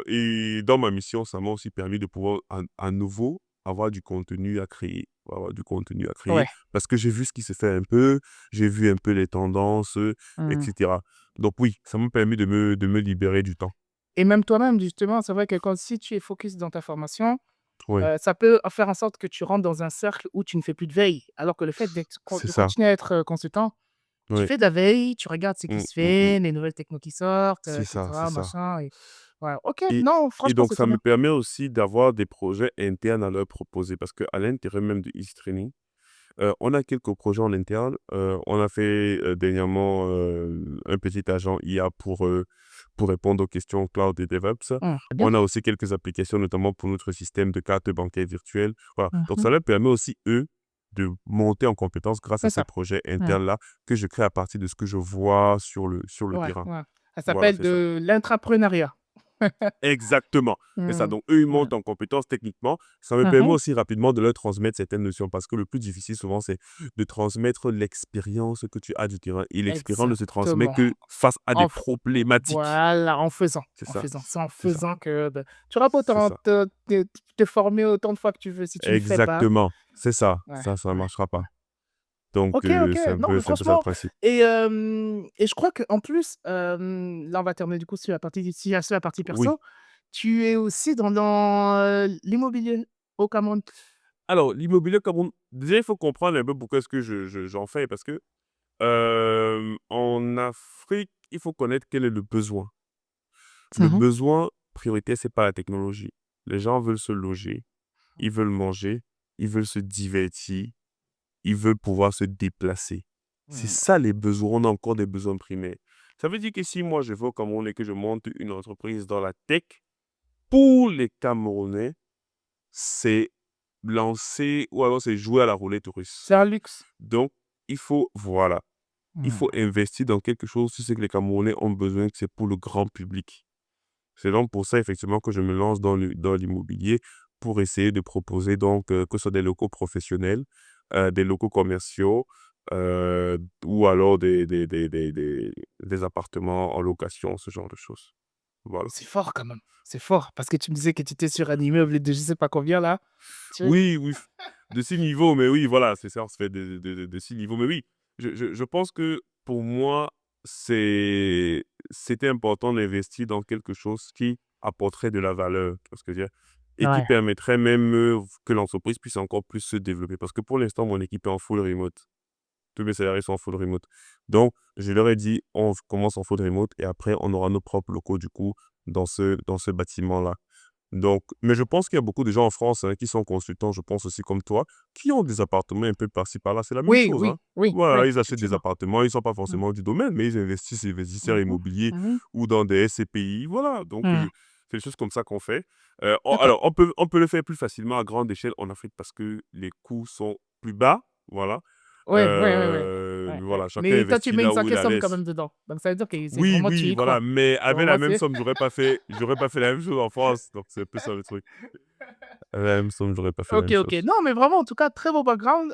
Et dans ma mission, ça m'a aussi permis de pouvoir à nouveau avoir du contenu à créer. Avoir du contenu à créer, Ouais. parce que j'ai vu ce qui se fait un peu, j'ai vu un peu les tendances, Mmh. etc. Donc oui, ça m'a permis de me libérer du temps. Et même toi-même justement, c'est vrai que quand si tu es focus dans ta formation, Oui, ça peut faire en sorte que tu rentres dans un cercle où tu ne fais plus de veille. Alors que le fait c'est de ça. continuer à être, consultant, tu Oui. fais de la veille, tu regardes ce qui Mmh, se mmh, mmh. fait, les nouvelles technos qui sortent, C'est et ça, c'est cetera, ça. machin et ouais, OK, Et non, et franchement, donc c'est ça très me bien. permet aussi d'avoir des projets internes à leur proposer parce qu'à l'intérieur même de Easy Training, on a quelques projets en interne. On a fait, dernièrement, un petit agent IA pour répondre aux questions cloud et DevOps. C'est bien. On a aussi quelques applications, notamment pour notre système de carte bancaire virtuelle. Voilà, donc Mmh. ça leur permet aussi, eux, de monter en compétence grâce à C'est ces ça. projets Mmh. internes-là que je crée à partir de ce que je vois sur le Ouais, terrain. ouais. Ça Voilà, s'appelle c'est ça. de l'intrapreneuriat. Exactement. C'est ça. Mmh. Donc, eux, ils Ouais. montent en compétences techniquement. Ça me permet Mmh. aussi rapidement de leur transmettre certaines notions parce que le plus difficile, souvent, c'est de transmettre l'expérience que tu as du terrain. Et l'expérience ne se transmet Exactement. que face à des En f problématiques. Voilà, en faisant, C'est en ça. faisant. C'est en C'est ça. faisant que, bah, tu auras beau C'est ça. te former autant de fois que tu veux, si tu ne fais pas, Exactement. C'est ça. ouais, Ça ne ouais, marchera ouais. pas. Donc, OK, OK. Non, mais c'est un peu ça le franchement principe. et je crois qu'en plus, là, on va terminer du coup sur la partie perso. Oui. tu es aussi dans l'immobilier au Cameroun. Alors, l'immobilier, comme déjà, il faut comprendre un peu pourquoi est-ce que j'en fais, parce que en Afrique, il faut connaître quel est le besoin. Le Mhm. besoin prioritaire, c'est pas la technologie. Les gens veulent se loger, ils veulent manger, ils veulent se divertir, ils veulent pouvoir se déplacer. C'est Mm. ça les besoins. On a encore des besoins primaires. Ça veut dire que si moi je vais au Cameroun et que je monte une entreprise dans la tech, pour les Camerounais, c'est lancer ou alors c'est jouer à la roulette russe. C'est un luxe. Donc, voilà, il Mm. faut investir dans quelque chose si c'est que les Camerounais ont besoin, que c'est pour le grand public. C'est donc pour ça, effectivement, que je me lance dans l'immobilier pour essayer de proposer, donc, que ce soit des locaux professionnels, des locaux commerciaux, ou alors des appartements en location, ce genre de choses. Voilà. C'est fort quand même. C'est fort. Parce que tu me disais que tu étais sur un immeuble de je sais pas combien là. Tu... Oui, oui, de 6 niveaux, mais oui, voilà, c'est ça, on se fait de 6 niveaux. Mais oui, je pense que pour moi, c'était important d'investir dans quelque chose qui apporterait de la valeur, tu vois ce que je veux dire, et qui Ouais. permettrait même que l'entreprise puisse encore plus se développer. Parce que pour l'instant, mon équipe est en full remote. Tous mes salariés sont en full remote. Donc, je leur ai dit, on commence en full remote et après, on aura nos propres locaux, du coup, dans ce bâtiment-là. Donc, mais je pense qu'il y a beaucoup de gens en France, hein, qui sont consultants, je pense aussi comme toi, qui ont des appartements un peu par-ci par-là. C'est la même Oui, chose, oui, hein. oui, Voilà, oui, ils achètent des effectivement. appartements, ils ne sont pas Mm. forcément du domaine, mais ils investissent, investisseurs Mhm, immobiliers mhm. ou dans des SCPI. Voilà, donc Mm. c'est des choses comme ça qu'on fait. D'accord. Alors, on peut le faire plus facilement à grande échelle en Afrique parce que les coûts sont plus bas. Voilà. Ouais, ouais, ouais, ouais. Ouais, ouais. Voilà, chacun Mais toi, tu investit mets une là où il sacrée a somme quand même l'aise. dedans. Donc, ça veut dire que c'est Oui, vraiment tu oui, y voilà, crois. mais C'est avec la vraiment, même c'est... somme, j'aurais pas fait la même chose en France. Donc, c'est un peu ça le truc. Avec la même somme, j'aurais pas fait la Ok, même ok. chose. Non, mais vraiment, en tout cas, très beau background.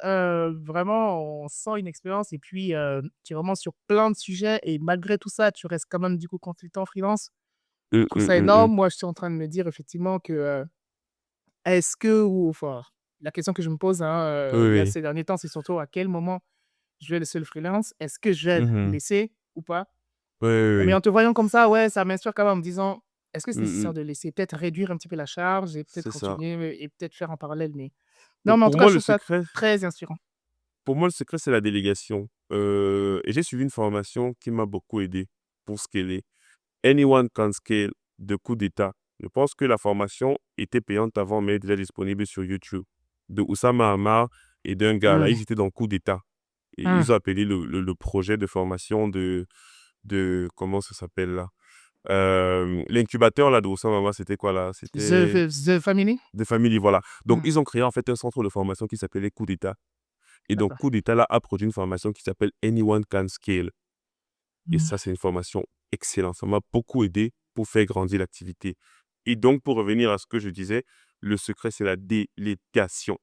Vraiment, on sent une expérience. Et puis, tu es vraiment sur plein de sujets. Et malgré tout ça, tu restes quand même, du coup, consultant freelance. Je trouve ça énorme. Moi, je suis en train de me dire, effectivement, que est-ce que, ou, enfin, la question que je me pose hein, Oui, là, oui. ces derniers temps, c'est surtout à quel moment je vais laisser le freelance. Est-ce que je vais Mhm. laisser ou pas? Oui, oui, Mais oui. en te voyant comme ça, ouais, ça m'inspire quand même en me disant, est-ce que c'est nécessaire Mhm. de laisser peut-être réduire un petit peu la charge et peut-être C'est ça. continuer et peut-être faire en parallèle. Mais Mais non, mais en pour tout cas, moi, je le trouve ça secret, très inspirant. pour moi, le secret, c'est la délégation. Et j'ai suivi une formation qui m'a beaucoup aidé pour scaler. Anyone can scale de coup d'État. Je pense que la formation était payante avant, mais elle est déjà disponible sur YouTube. De Oussama Hamar et d'un gars là, Mmh. ils étaient dans coup d'État. Et Mmh. ils ont appelé le projet de formation comment ça s'appelle là? L'incubateur là de Oussama Hamar, c'était quoi là? C'était The Family? des familles, voilà. Donc, Mmh. ils ont créé en fait un centre de formation qui s'appelait Coup d'État. Et donc, D'accord. Coup d'État là a produit une formation qui s'appelle Anyone Can Scale. Et Mmh. ça, c'est une formation excellente. Ça m'a beaucoup aidé pour faire grandir l'activité. Et donc, pour revenir à ce que je disais, le secret, c'est la délégation.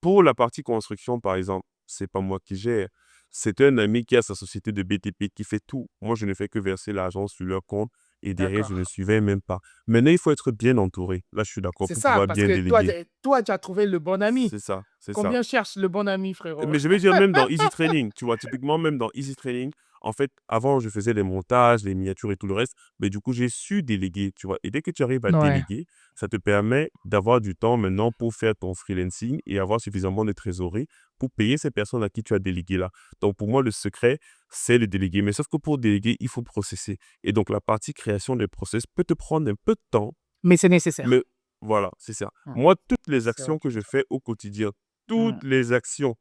Pour la partie construction, par exemple, c'est pas moi qui gère. C'est un ami qui a sa société de BTP qui fait tout. Moi, je ne fais que verser l'argent sur leur compte et derrière, je ne D'accord. suivais même pas. Maintenant, il faut être bien entouré. Là, je suis d'accord C'est pour ça, pouvoir parce bien que toi, déléguer. toi, tu as trouvé le bon ami. C'est ça, c'est ça. Combien cherche le bon ami, frérot? Mais je vais dire même dans Easy Training, tu vois, typiquement même dans Easy Training, en fait, avant, je faisais les montages, les miniatures et tout le reste, mais du coup, j'ai su déléguer, tu vois. Et dès que tu arrives à Ouais. déléguer, ça te permet d'avoir du temps maintenant pour faire ton freelancing et avoir suffisamment de trésorerie pour payer ces personnes à qui tu as délégué là. Donc, pour moi, le secret, c'est de déléguer. Mais sauf que pour déléguer, il faut processer. Et donc, la partie création des process peut te prendre un peu de temps, Mais c'est nécessaire. mais voilà, c'est ça. Mmh. Moi, toutes les C'est actions que je obligatoire. fais au quotidien, Mmh. toutes les actions,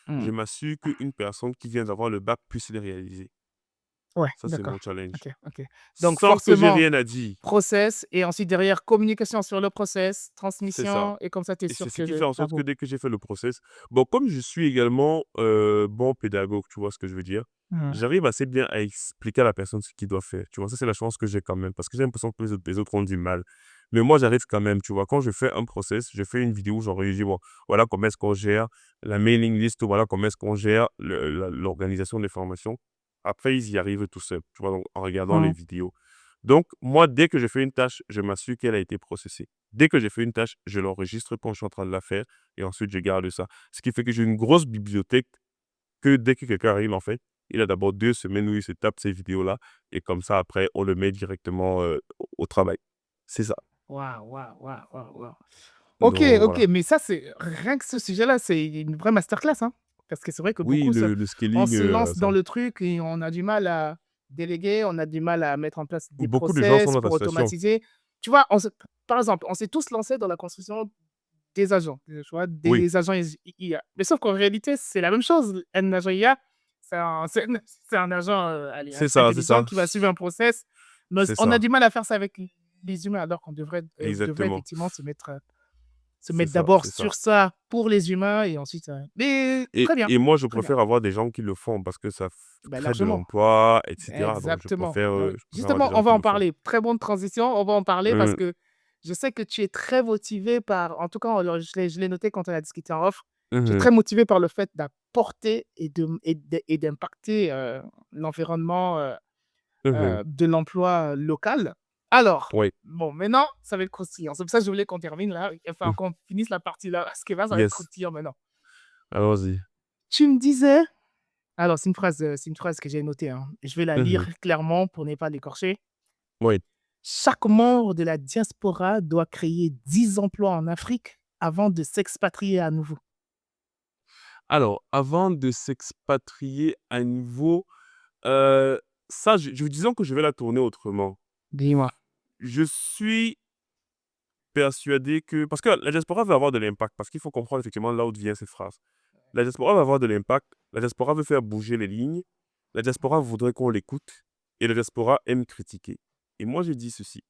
Mmh. je m'assure qu'une personne qui vient d'avoir le bac puisse les réaliser. Ouais, Ça, c'est mon d'accord. challenge. Ok, ok. Donc, Sans que j'ai forcément, rien à dire. process et ensuite derrière, communication sur le process, C'est ça. transmission, et comme ça, tu es Et c'est sûr ce qui fait que en ça sorte que vaut. dès que j'ai fait le process, bon, comme je suis également bon pédagogue, tu vois ce que je veux dire, Mmh. j'arrive assez bien à expliquer à la personne ce qu'il doit faire. Tu vois, ça, c'est la chance que j'ai quand même, parce que j'ai l'impression que les autres ont du mal. Mais moi, j'arrive quand même, tu vois, quand je fais un process, je fais une vidéo, genre, je dis, bon, voilà comment est-ce qu'on gère la mailing list, voilà comment est-ce qu'on gère l'organisation des formations. Après, ils y arrivent tout seuls, tu vois, donc, en regardant les Mmh. vidéos. Donc, moi, dès que je fais une tâche, je m'assure qu'elle a été processée. Dès que j'ai fait une tâche, je l'enregistre quand je suis en train de la faire et ensuite je garde ça. Ce qui fait que j'ai une grosse bibliothèque que dès que quelqu'un arrive, en fait, il a d'abord 2 semaines où il se tape ces vidéos-là et comme ça, après, on le met directement au travail. C'est ça. Waouh, waouh, waouh, waouh, waouh. OK, Donc OK, voilà. mais ça, c'est rien que ce sujet-là, c'est une vraie masterclass, hein. Parce que c'est vrai que Oui, beaucoup le on scaling, se lance dans ça le truc et on a du mal à déléguer, on a du mal à mettre en place des beaucoup de gens sont process dans ta pour situation. automatiser. Tu vois, par exemple, on s'est tous lancés dans la construction des agents, tu vois, Oui, des agents IA. Mais sauf qu'en réalité, c'est la même chose. Un agent IA, c'est un agent allez, c'est ça, c'est intelligent ça, qui va suivre un process. Mais c'est on a ça. du mal à faire ça avec les humains, alors qu'on devrait Exactement. effectivement se C'est mettre ça, d'abord c'est ça. sur ça pour les humains et ensuite. Mais Et très bien, et moi, je très bien. préfère avoir des gens qui le font parce que ça Ben, crée de largement. l'emploi, et cetera. Donc Exactement. Ben oui. je préfère avoir des Justement, gens on va qui en le font. parler. Très bonne transition. On va en parler parce Mmh. que je sais que tu es très motivé par, en tout cas, alors, je l'ai noté quand on a discuté en off, Mmh tu es mh. très motivé par le fait d'apporter et d'impacter l'environnement Mmh. de l'emploi local. Alors, Oui. bon, maintenant, ça va être croustillant. C'est pour ça que je voulais qu'on termine là, enfin, Mmh. qu'on finisse la partie là. Ce qui va, ça va être Yes. croustillant maintenant. Allons-y. Tu me disais, alors c'est une phrase que j'ai notée, hein. Je vais la Mmh. lire clairement pour ne pas l'écorcher. Oui. Chaque membre de la diaspora doit créer 10 emplois en Afrique avant de s'expatrier à nouveau. Alors, avant de s'expatrier à nouveau, heu, ça, disons que je vais la tourner autrement. Dis-moi. Je suis persuadé que parce que la diaspora va avoir de l'impact, parce qu'il faut comprendre effectivement là où vient cette phrase. La diaspora va avoir de l'impact, la diaspora veut faire bouger les lignes, la diaspora voudrait qu'on l'écoute et la diaspora aime critiquer. Et moi, je dis ceci: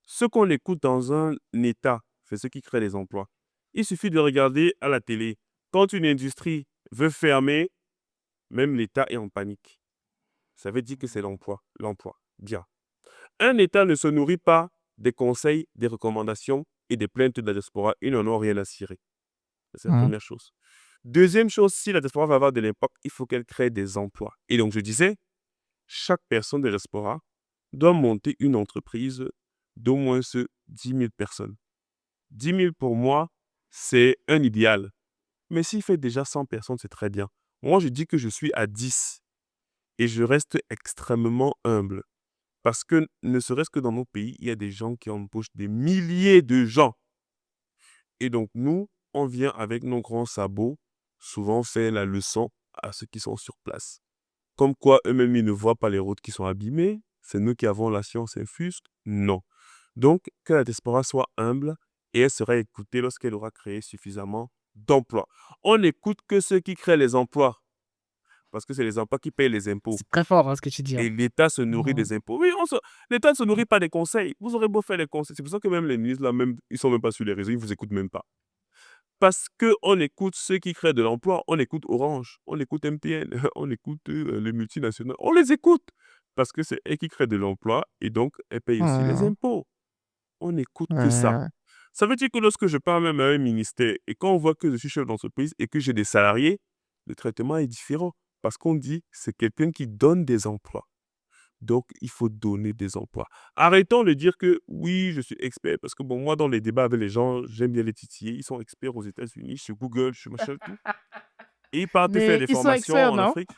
ce qu'on écoute dans un État, c'est ce qui crée les emplois. Il suffit de regarder à la télé. Quand une industrie veut fermer, même l'État est en panique. Ça veut dire que c'est l'emploi. L'emploi. Bien. Un État ne se nourrit pas des conseils, des recommandations et des plaintes de la diaspora. Ils n'en ont rien à cirer. C'est la Mmh. première chose. Deuxième chose, si la diaspora va avoir de l'impact, il faut qu'elle crée des emplois. Et donc, je disais, chaque personne de la diaspora doit monter une entreprise d'au moins 10 000 personnes. 10 000 pour moi, c'est un idéal. Mais s'il fait déjà 100 personnes, c'est très bien. Moi, je dis que je suis à 10 et je reste extrêmement humble. Parce que ne serait-ce que dans nos pays, il y a des gens qui embauchent des milliers de gens. Et donc, nous, on vient avec nos grands sabots, souvent faire la leçon à ceux qui sont sur place. Comme quoi, eux-mêmes, ils ne voient pas les routes qui sont abîmées. C'est nous qui avons la science infuse. Non. Donc, que la diaspora soit humble et elle sera écoutée lorsqu'elle aura créé suffisamment d'emplois. On n'écoute que ceux qui créent les emplois, parce que c'est les emplois qui payent les impôts. C'est très fort, hein, ce que tu dis, hein. Et l'État se nourrit Mmh. des impôts. Oui, l'État ne se nourrit pas des conseils. Vous aurez beau faire les conseils. C'est pour ça que même les ministres, là, même, ils ne sont même pas sur les réseaux, ils ne vous écoutent même pas. Parce qu'on écoute ceux qui créent de l'emploi. On écoute Orange, on écoute MTN, on écoute les multinationales. On les écoute parce que c'est elles qui créent de l'emploi et donc elles payent aussi les Mmh. impôts. On n'écoute que ça. Ouais. Ça veut dire que lorsque je parle même à un ministère et quand on voit que je suis chef d'entreprise et que j'ai des salariés, le traitement est différent. Parce qu'on dit c'est quelqu'un qui donne des emplois. Donc, il faut donner des emplois. Arrêtons de dire que oui, je suis expert. Parce que bon, moi, dans les débats avec les gens, j'aime bien les titiller. Ils sont experts aux États-Unis, sur Google, sur machin, tout. Et ils partent faire Mais des ils sont formations experts, en non? Afrique.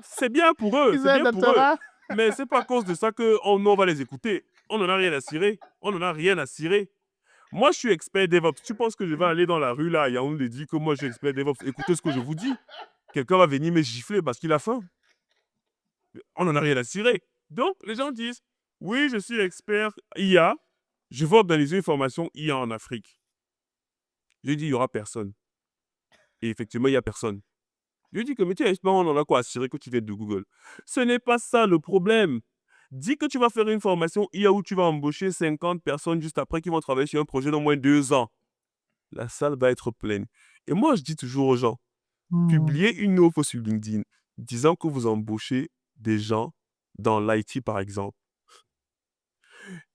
C'est bien pour eux, Ils ont c'est un bien pour eux. doctorat? Mais c'est pas à cause de ça que on va les écouter. On n'en a rien à cirer. On n'en a rien à cirer. Moi, je suis expert DevOps. Tu penses que je vais aller dans la rue là, à Yaoundé, dire que moi, je suis expert DevOps. Écoutez ce que je vous dis. Quelqu'un va venir me gifler parce qu'il a faim. On n'en a rien à cirer. Donc, les gens disent, oui, je suis expert IA. Je vais organiser une formation IA en Afrique. Je dis, il n'y aura personne. Et effectivement, il n'y a personne. Je dis que, mais tu es expert, on en a quoi à cirer que tu viens de Google. Ce n'est pas ça le problème. Dis que tu vas faire une formation IA où tu vas embaucher 50 personnes juste après qui vont travailler sur un projet d'au moins 2 ans. La salle va être pleine. Et moi, je dis toujours aux gens, Mmh. publiez une offre sur LinkedIn disant que vous embauchez des gens dans l'IT, par exemple.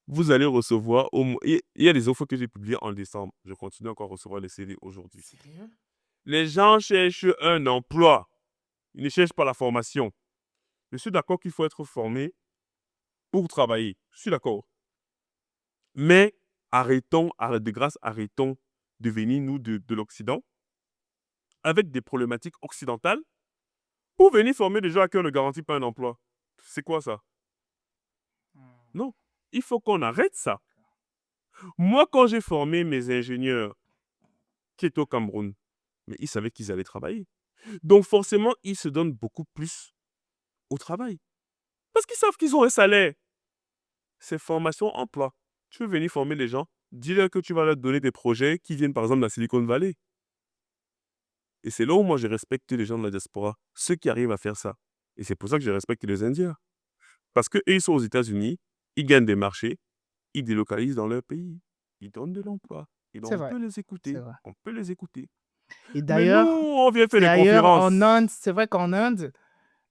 Vous allez recevoir il y a des offres que j'ai publiées en décembre. Je continue encore à recevoir les CV aujourd'hui. Sérieux? Les gens cherchent un emploi. Ils ne cherchent pas la formation. Je suis d'accord qu'il faut être formé pour travailler. Je suis d'accord. Mais de grâce, arrêtons de venir, nous, de l'Occident, avec des problématiques occidentales, pour venir former des gens à qui on ne garantit pas un emploi. C'est quoi ça? Mmh. Non. Il faut qu'on arrête ça. Moi, quand j'ai formé mes ingénieurs qui étaient au Cameroun, mais ils savaient qu'ils allaient travailler. Donc forcément, ils se donnent beaucoup plus au travail. Parce qu'ils savent qu'ils ont un salaire. C'est formation emploi. Tu veux venir former les gens, dis-leur que tu vas leur donner des projets qui viennent par exemple de la Silicon Valley. Et c'est là où moi je respecte les gens de la diaspora, ceux qui arrivent à faire ça. Et c'est pour ça que je respecte les Indiens. Parce qu'eux, ils sont aux États-Unis, ils gagnent des marchés, ils délocalisent dans leur pays, ils donnent de l'emploi. Et donc C'est on vrai, peut les c'est écouter, vrai. on peut les écouter. Et Mais nous, d'ailleurs, on vient faire des en conférences. Inde, c'est vrai qu'en Inde,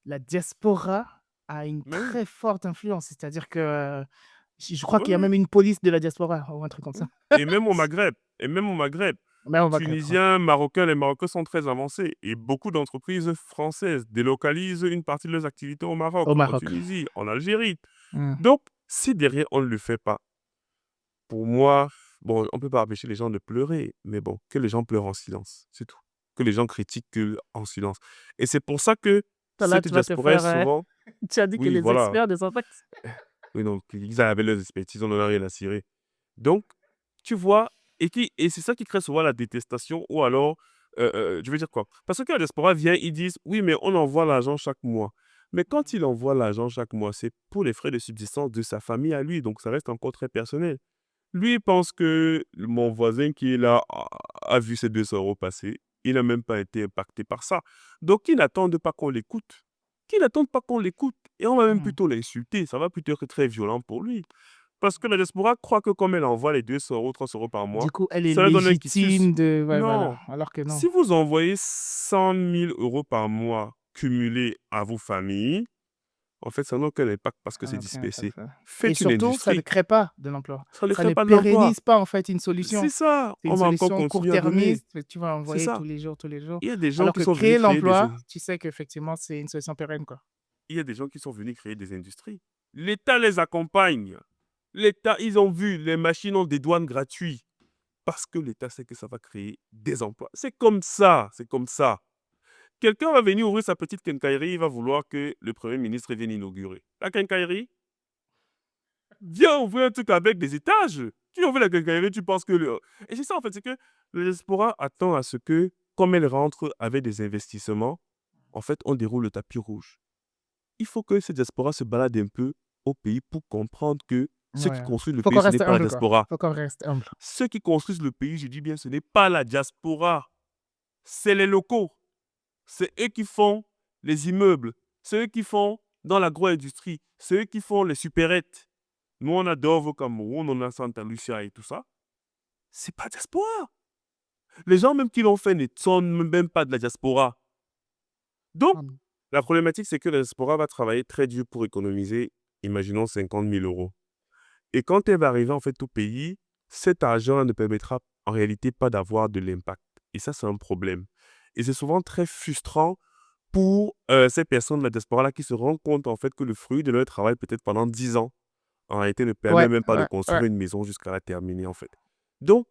la diaspora a une Mais oui, très forte influence. C'est-à-dire que je crois oui, qu'il y a oui. même une police de la diaspora ou un truc comme ça. Oui. Et même au Maghreb, Même au Maghreb, ouais. Tunisiens, Marocains, les Marocains sont très avancés et beaucoup d'entreprises françaises délocalisent une partie de leurs activités au Maroc, Au en Maroc. Tunisie, en Algérie. Mmh. Donc, si derrière on ne le fait pas, pour moi, bon, on ne peut pas empêcher les gens de pleurer, mais bon, que les gens pleurent en silence, c'est tout. Que les gens critiquent en silence. Et c'est pour ça que Là, cette tu vas te diaspora est faire, souvent, tu as dit que oui, les voilà, experts des impacts. oui, donc ils avaient leurs expertises, on n'en a rien à cirer. Donc, tu vois, et c'est ça qui crée souvent la détestation ou alors, je veux dire quoi? Parce que la diaspora vient, ils disent: «Oui, mais on envoie l'argent chaque mois». Mais quand il envoie l'argent chaque mois, c'est pour les frais de subsistance de sa famille à lui, donc ça reste encore très personnel. Lui, il pense que mon voisin qui est là a vu ses 200 € passer, il n'a même pas été impacté par ça. Donc il n'attendent pas qu'on l'écoute. Qu'il n'attende pas qu'on l'écoute et on va même Mmh. plutôt l'insulter, ça va plutôt être très violent pour lui. Parce que la diaspora croit que comme elle envoie les 200 €, 300 € par Du mois, coup, elle est ça leur donne un quitus. légitime de ouais, voilà, Non! alors que non. Si vous envoyez 100 000 € par mois cumulés à vos familles, en fait, ça n'a aucun impact parce que Ça c'est n'a aucun impact, dispersé. ouais. Et Faites une surtout, ça ne industrie, crée pas de l'emploi. ça ne Ça crée ne pas de l'emploi. pérennise pas, en fait, une C'est solution. ça, C'est une on va encore solution continuer à donner. court-termiste, tu vas C'est envoyer ça. tous les jours, tous les jours. Il y a des gens Alors qui que sont venus créer créer l'emploi, tu sais qu'effectivement, c'est une solution pérenne, quoi. il y a des gens qui sont venus créer des industries. L'État les accompagne. L'État, ils ont vu, les machines ont des douanes gratuits. Parce que l'État sait que ça va créer des emplois. C'est comme ça, c'est comme ça. Quelqu'un va venir ouvrir sa petite quincaillerie, il va vouloir que le Premier ministre vienne inaugurer. La quincaillerie, viens ouvrir un truc avec des étages. Tu ouvres la quincaillerie, tu penses que... Et c'est ça en fait, c'est que le diaspora attend à ce que, comme elle rentre avec des investissements, en fait, on déroule le tapis rouge. Il faut que cette diaspora se balade un peu au pays pour comprendre que ceux qui Ouais. construisent le Faut pays, qu'on ce n'est reste pas la humble, quoi. diaspora. Faut qu'on reste humble. Ceux qui construisent le pays, je dis bien, ce n'est pas la diaspora. C'est les locaux. C'est eux qui font les immeubles. C'est eux qui font dans l'agro-industrie. C'est eux qui font les supérettes. Nous, on a Dove au Cameroun, on a Santa Lucia et tout ça. C'est pas diaspora. Les gens même qui l'ont fait ne sont même pas de la diaspora. Donc, Mmh. la problématique, c'est que la diaspora va travailler très dur pour économiser, imaginons, 50 000 €. Et quand elle va arriver en fait au pays, cet argent ne permettra en réalité pas d'avoir de l'impact. Et ça, c'est un problème. Et c'est souvent très frustrant pour ces personnes de la diaspora-là qui se rendent compte en fait que le fruit de leur travail, peut-être pendant 10 ans, en réalité ne permet Ouais, même pas de ouais, ouais. construire une maison jusqu'à la terminer en fait. Donc,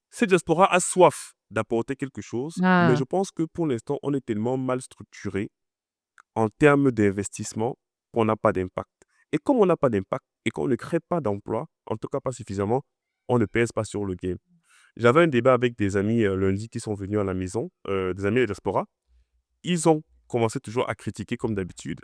cette diaspora a soif d'apporter quelque chose, mais Ah. je pense que pour l'instant, on est tellement mal structuré en termes d'investissement qu'on n'a pas d'impact. Et comme on n'a pas d'impact et qu'on ne crée pas d'emploi, en tout cas pas suffisamment, on ne pèse pas sur le game. J'avais un débat avec des amis lundi qui sont venus à la maison, des amis de la diaspora. Ils ont commencé toujours à critiquer comme d'habitude.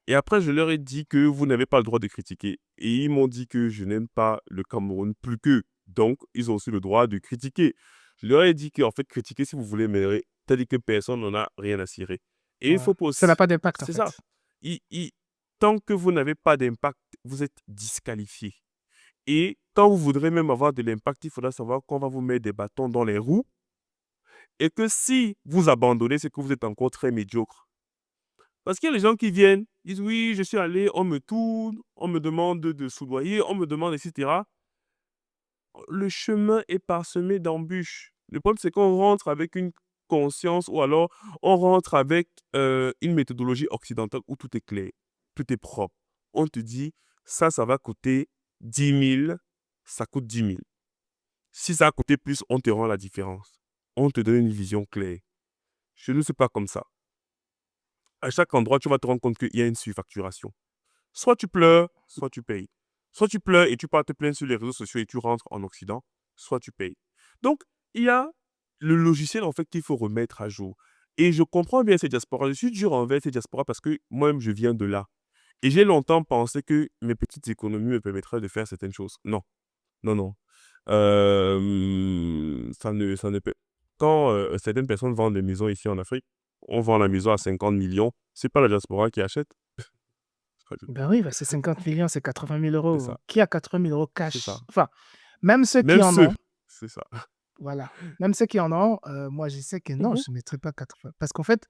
Et après, je leur ai dit que vous n'avez pas le droit de critiquer. Et ils m'ont dit que je n'aime pas le Cameroun plus qu'eux. Donc, ils ont aussi le droit de critiquer. Je leur ai dit qu'en fait, critiquer si vous voulez, mais tandis que personne n'en a rien à cirer. Et il Ouais. faut pas Ça n'a aussi... pas d'impact, en C'est ça. fait. Tant que vous n'avez pas d'impact, vous êtes disqualifié. Et quand vous voudrez même avoir de l'impact, il faudra savoir qu'on va vous mettre des bâtons dans les roues et que si vous abandonnez, c'est que vous êtes encore très médiocre. Parce qu'il y a les gens qui viennent, disent oui, je suis allé, on me tourne, on me demande de soudoyer, on me demande, etc. Le chemin est parsemé d'embûches. Le problème, c'est qu'on rentre avec une conscience ou alors on rentre avec une méthodologie occidentale où tout est clair, tout est propre. On te dit, ça va coûter 10 000, ça coûte 10 000. Si ça a coûté plus, on te rend la différence. On te donne une vision claire. Je ne sais pas comme ça. À chaque endroit, tu vas te rendre compte qu'il y a une surfacturation. Soit tu pleures, soit tu payes. Soit tu pleures et tu pars te plaindre sur les réseaux sociaux et tu rentres en Occident, soit tu payes. Donc, il y a le logiciel, en fait, qu'il faut remettre à jour. Et je comprends bien ces diasporas. Je suis dur envers ces diasporas parce que moi-même, je viens de là. Et j'ai longtemps pensé que mes petites économies me permettraient de faire certaines choses. Non, non, non. Ça ne peut. Quand certaines personnes vendent des maisons ici en Afrique, on vend la maison à 50 millions. C'est pas la diaspora qui achète. C'est pas- Ben oui, c'est 50 millions, c'est 80 000 c'est euros. ça. Qui a 80 000 euros C'est ça. cash? Enfin, même ceux qui Même en ceux. ont, C'est ça. voilà. Même ceux qui en ont, moi, je sais que non, Mhm. je ne mettrai pas 80. Parce qu'en fait,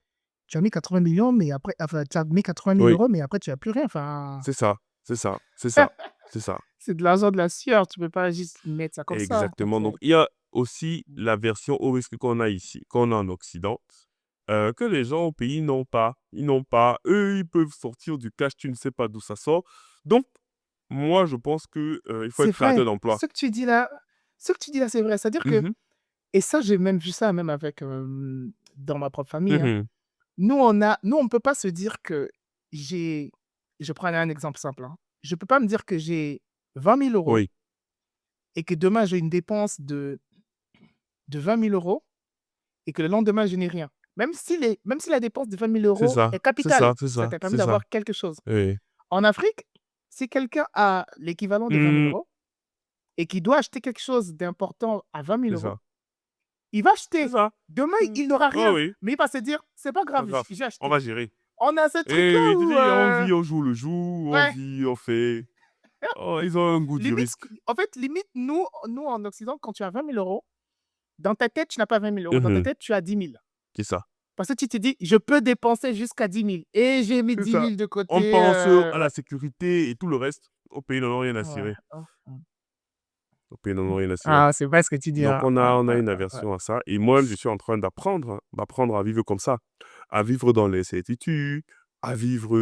tu as mis 80 millions, mais après, enfin, tu as mis 80 000 Oui, euros, mais après, tu n'as plus rien. Enfin, c'est ça. C'est ça. C'est ça. C'est ça. c'est de l'argent de la sueur. Tu ne peux pas juste mettre ça comme ça. Donc, Exactement. Donc, il y a aussi la version au risque qu'on a ici, qu'on a en Occident, que les gens au pays n'ont pas. Ils n'ont pas. Eux, ils peuvent sortir du cash, tu ne sais pas d'où ça sort. Donc, moi, je pense que il faut c'est être créateur vrai. d'emploi. Ce que tu dis là, c'est vrai. C'est-à-dire que, Mhm. et ça, j'ai même vu ça même avec, dans ma propre famille, hein. Mhm. Nous, on ne peut pas se dire que j'ai, je prends un exemple simple, hein. Je ne peux pas me dire que j'ai 20 000 euros Oui, et que demain, j'ai une dépense de 20 000 euros et que le lendemain, je n'ai rien. Même si la dépense de 20 000 c'est euros ça. est C'est ça. capitale, C'est ça ça. t'a permis C'est ça. d'avoir quelque chose. Oui. En Afrique, si quelqu'un a l'équivalent de 20 000 Hmm, euros et qui doit acheter quelque chose d'important à 20 000 c'est euros, ça. il va C'est acheter. ça. Demain, Hmm. il n'aura Oh rien. oui, Mais il va se dire, c'est pas pas grave, grave. j'ai On acheté. va gérer. On a ce Et truc-là oui, tu où, dis, on vit au jour le jour, on ouais, vit, on fait. Oh, ils ont un goût du limite, risque. en fait, limite, nous, en Occident, quand tu as 20 000 euros, dans ta tête, tu n'as pas 20 000 euros. Dans ta Mhm. tête, tu as 10 000. C'est ça. Parce que tu te dis, je peux dépenser jusqu'à 10 000. Et j'ai mis C'est 10 ça. 000 de On côté. pense à la Ouais. sécurité et tout le reste. Au pays, n'en ont rien à Ouais. cirer. Oh, oh. Au pays, n'en ont rien à cirer. Ah, c'est vrai ce que tu dis, Donc, hein. on a Ouais, une ouais. aversion à ça. Et moi, je suis en train d'apprendre, hein, d'apprendre à vivre comme ça. À vivre dans l'incertitude, à vivre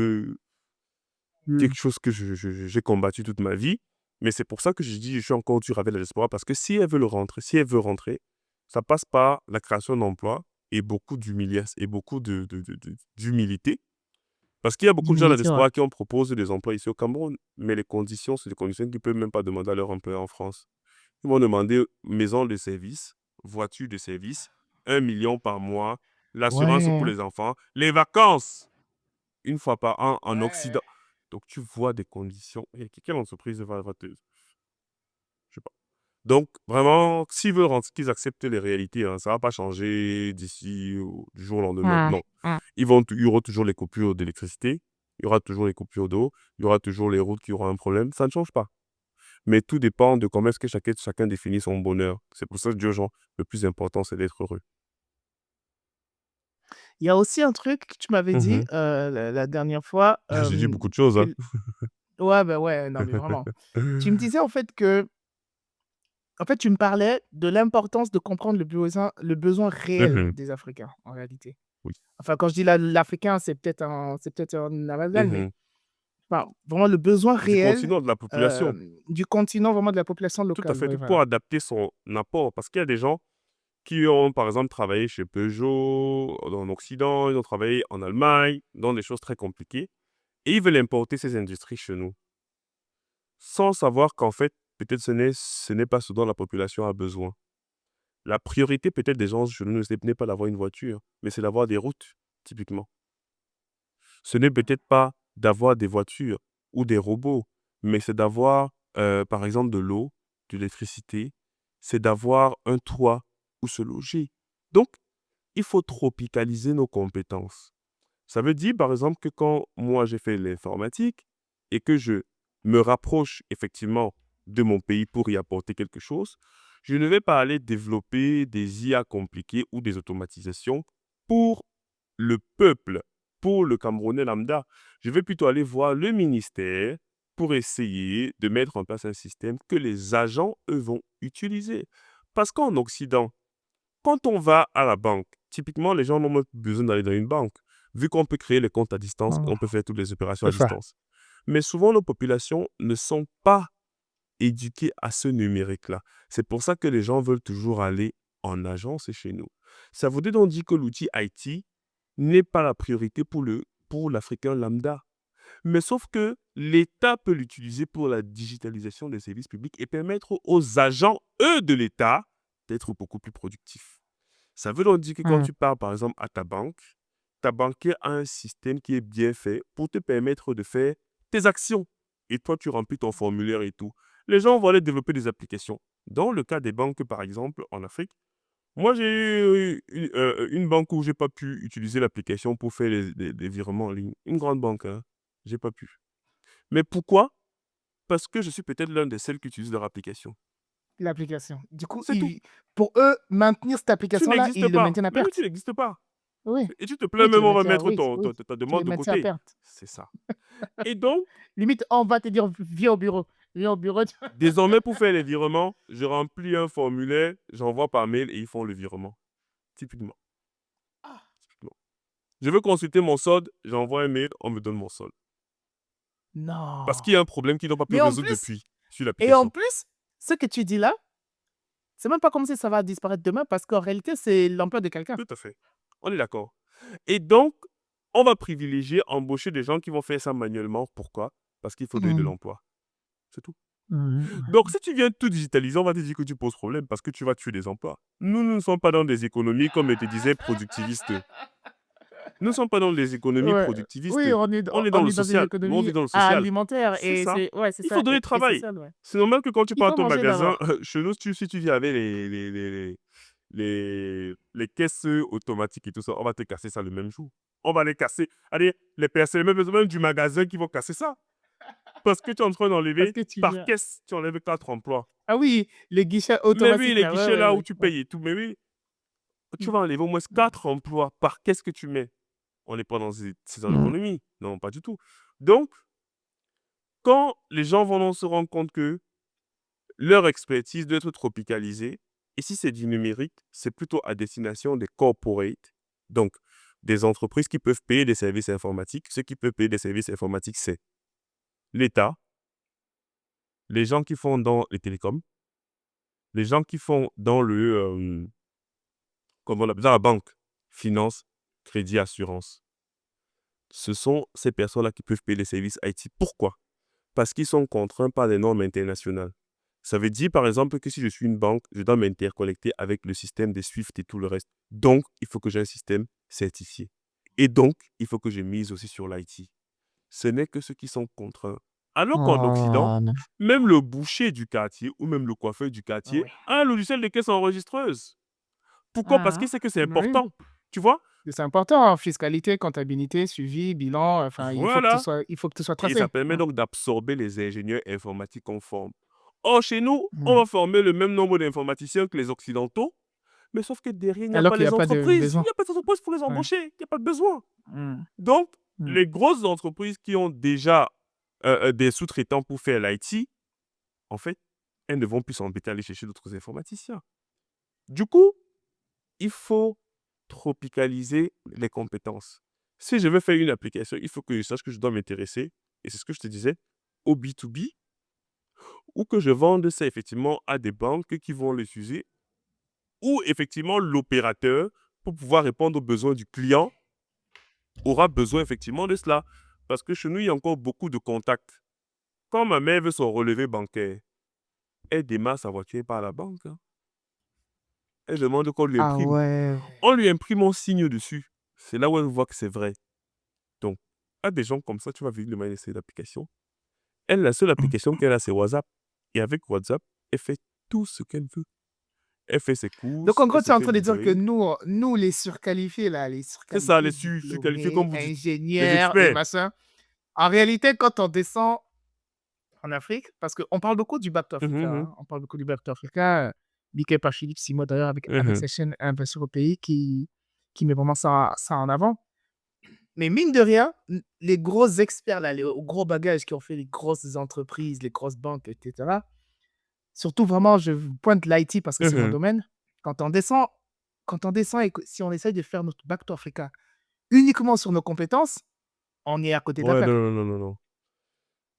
Mm. quelque chose que j'ai combattu toute ma vie. Mais c'est pour ça que je dis, je suis encore dur avec la diaspora, parce que si elle veut le rentrer, si elle veut rentrer, ça passe par la création d'emplois et beaucoup d'humiliation et beaucoup d'humilité. Parce qu'il y a beaucoup de gens à la D'humilité, ouais. diaspora qui ont proposé des emplois ici au Cameroun, mais les conditions, c'est des conditions qu'ils ne peuvent même pas demander à leur employeur en France. Ils vont demander maison de service, voiture de service, 1 million par mois, l'assurance pour Ouais. les enfants, les vacances une fois par an en Ouais. Occident. Donc, tu vois des conditions. Et quelle entreprise va te. Je sais pas. Donc, vraiment, s'ils veulent qu'ils acceptent les réalités, hein, ça ne va pas changer du jour au lendemain. Mm, Non. mm. Il y aura toujours les coupures d'électricité, il y aura toujours les coupures d'eau, il y aura toujours les routes qui auront un problème. Ça ne change pas. Mais tout dépend de comment est-ce que chacun définit son bonheur. C'est pour ça que je dis aux gens, le plus important, c'est d'être heureux. Il y a aussi un truc que tu m'avais dit Mhm. la dernière fois. J'ai dit beaucoup de choses, Que... hein. Ouais, ben ouais, non, mais vraiment. Tu me disais en fait que, en fait, tu me parlais de l'importance de comprendre le besoin réel Mhm. des Africains, en réalité. Oui. Enfin, quand je dis l'Africain, c'est peut-être un amalgame, mais Mhm. enfin, vraiment le besoin Du réel continent, de la population. du continent, vraiment de la population Tout à locale. fait, Oui, tout pour voilà. adapter son apport. Parce qu'il y a des gens qui ont, par exemple, travaillé chez Peugeot, en Occident, ils ont travaillé en Allemagne, dans des choses très compliquées, et ils veulent importer ces industries chez nous, sans savoir qu'en fait, peut-être ce n'est pas ce dont la population a besoin. La priorité peut-être des gens chez nous, ce n'est pas d'avoir une voiture, mais c'est d'avoir des routes, typiquement. Ce n'est peut-être pas d'avoir des voitures ou des robots, mais c'est d'avoir, par exemple, de l'eau, de l'électricité, c'est d'avoir un toit où se loger. Donc, il faut tropicaliser nos compétences. Ça veut dire, par exemple, que quand moi j'ai fait l'informatique et que je me rapproche effectivement de mon pays pour y apporter quelque chose, je ne vais pas aller développer des IA compliquées ou des automatisations pour le peuple, pour le Camerounais lambda. Je vais plutôt aller voir le ministère pour essayer de mettre en place un système que les agents, eux, vont utiliser. Parce qu'en Occident, quand on va à la banque, typiquement, les gens n'ont même plus besoin d'aller dans une banque, vu qu'on peut créer les comptes à distance et Mm. on peut faire toutes les opérations à C'est ça. distance. Mais souvent, nos populations ne sont pas éduquées à ce numérique-là. C'est pour ça que les gens veulent toujours aller en agence chez nous. Ça veut donc dire que l'outil IT n'est pas la priorité pour l'Africain lambda. Mais sauf que l'État peut l'utiliser pour la digitalisation des services publics et permettre aux agents, eux, de l'État, d'être beaucoup plus productifs. Ça veut donc dire que quand Hmm. tu pars, par exemple, à ta banquière a un système qui est bien fait pour te permettre de faire tes actions. Et toi, tu remplis ton formulaire et tout. Les gens vont aller développer des applications. Dans le cas des banques, par exemple, en Afrique, moi, j'ai eu une banque où j'ai pas pu utiliser l'application pour faire des virements en ligne. Une grande banque, hein. J'ai pas pu. Mais pourquoi? Parce que je suis peut-être l'un des seuls qui utilisent leur application. L'application. Du coup, C'est tout. pour eux, maintenir cette Tu application-là, n'existes ils le pas. maintiennent à Mais oui, tu perte. n'existes pas. Oui. Et tu te plains Oui, tu même, le on va maintiens, mettre oui, oui. ta Tu le demande de maintiens à côté. perte. C'est ça. Et donc, Limite, on va te dire, viens au bureau. Viens au bureau. désormais, pour faire les virements, je remplis un formulaire, j'envoie par mail et ils font le virement. Typiquement. Ah, Typiquement. Je veux consulter mon solde, j'envoie un mail, on me donne mon solde. Parce non. qu'il y a un problème qu'ils n'ont pas pu Mais en résoudre plus, depuis sur et en l'application. plus, ce que tu dis là, c'est même pas comme si ça va disparaître demain parce qu'en réalité, c'est l'emploi de quelqu'un. Tout à fait. On est d'accord. Et donc, on va privilégier embaucher des gens qui vont faire ça manuellement. Pourquoi? Parce qu'il faudrait de Mhm. l'emploi. C'est tout. Mhm. Donc, si tu viens tout digitaliser, on va te dire que tu poses problème parce que tu vas tuer des emplois. Nous ne sommes pas dans des économies, comme je te disais, productivistes. Nous ne sommes pas dans des économies Ouais. productivistes. Oui, On est dans on le est dans une social. Nous, on vit économie dans le social. alimentaire C'est et ça. c'est ouais, c'est Il ça, faudrait et travailler. social, ouais. C'est normal que quand tu Il pars faut au manger magasin, d'abord. chez nous, si tu viens avec les caisses automatiques et tout ça, on va te casser ça le même jour. On va les casser. Allez, les personnes, même du magasin qui vont casser ça. Parce que tu es en train Parce d'enlever, que tu par viens. caisse, tu enlèves 4 emplois. Ah oui, les guichets Mais oui, automatiques les là, ouais, guichets ouais, là où ouais, tu ouais. payes et tout, mais oui, tu Mm. vas enlever au moins 4 emplois par caisse que tu mets. On n'est pas dans c'est dans Mm. l'économie. Non, pas du tout. Donc, quand les gens vont se rendre compte que leur expertise doit être tropicalisée, et si c'est du numérique, c'est plutôt à destination des corporates, donc des entreprises qui peuvent payer des services informatiques. Ceux qui peuvent payer des services informatiques, c'est l'État, les gens qui font dans les télécoms, les gens qui font dans comment on appelle ça, la banque, finance, crédit, assurance. Ce sont ces personnes-là qui peuvent payer les services IT. Pourquoi? Parce qu'ils sont contraints par des normes internationales. Ça veut dire, par exemple, que si je suis une banque, je dois m'interconnecter avec le système des SWIFT et tout le reste. Donc, il faut que j'ai un système certifié. Et donc, il faut que je mise aussi sur l'IT. Ce n'est que ceux qui sont contraints. Alors qu'en Occident, Oh, non. même le boucher du quartier ou même le coiffeur du Ah quartier ouais. a un logiciel de caisse enregistreuse. Pourquoi? Parce qu'il Ah, sait que c'est bah oui. important. Tu vois? C'est important, hein, fiscalité, comptabilité, suivi, bilan, enfin, Voilà. il faut que tout soit Et ça tracé. permet Mm. donc d'absorber les ingénieurs informatiques qu'on forme. Or, chez nous, on Mm. va former le même nombre d'informaticiens que les Occidentaux, mais sauf que derrière, il n'y a Alors pas qu'il n'y a les pas de entreprises. Il besoin. n'y a pas d'entreprises pour les Ouais. embaucher. Il n'y a pas de besoin. Mm. Donc, Mm. les grosses entreprises qui ont déjà des sous-traitants pour faire l'IT, en fait, elles ne vont plus s'embêter à aller chercher d'autres informaticiens. Du coup, il faut tropicaliser les compétences. Si je veux faire une application, il faut que je sache que je dois m'intéresser, et c'est ce que je te disais, au B2B, ou que je vende ça effectivement à des banques qui vont les user, ou effectivement l'opérateur, pour pouvoir répondre aux besoins du client, aura besoin effectivement de cela. Parce que chez nous, il y a encore beaucoup de contacts. Quand ma mère veut son relevé bancaire, elle démarre sa voiture par la banque, hein. Elle demande qu'on lui Ah imprime. ouais. On lui imprime un signe dessus. C'est là où elle voit que c'est vrai. Donc, à des gens comme ça, tu vas venir demander cette application. Elle, la seule application qu'elle a, c'est WhatsApp. Et avec WhatsApp, elle fait tout ce qu'elle veut. Elle fait ses Donc, courses, en elle gros, tu se es en fait train de dire que livrer. nous, les surqualifiés, là, les C'est ça, les surqualifiés, surqualifiés, comme diplômés, vous dites. Les ingénieurs et experts. machin, en réalité, quand on descend en Afrique, parce qu'on parle beaucoup du Back to Africa, Mhm, hein, on parle beaucoup du Back to Africa, Biquet par Philippe Simo, d'ailleurs, avec mhm. sa chaîne Investir au pays, qui met vraiment ça en avant. Mais mine de rien, les gros experts, là, les gros bagages qui ont fait les grosses entreprises, les grosses banques, etc., surtout vraiment, je pointe l'IT parce que c'est mon Mhm. domaine. Quand on descend, et si on essaye de faire notre Back to Africa uniquement sur nos compétences, on est à côté de la Ouais, non, plaque. non, non, non, non.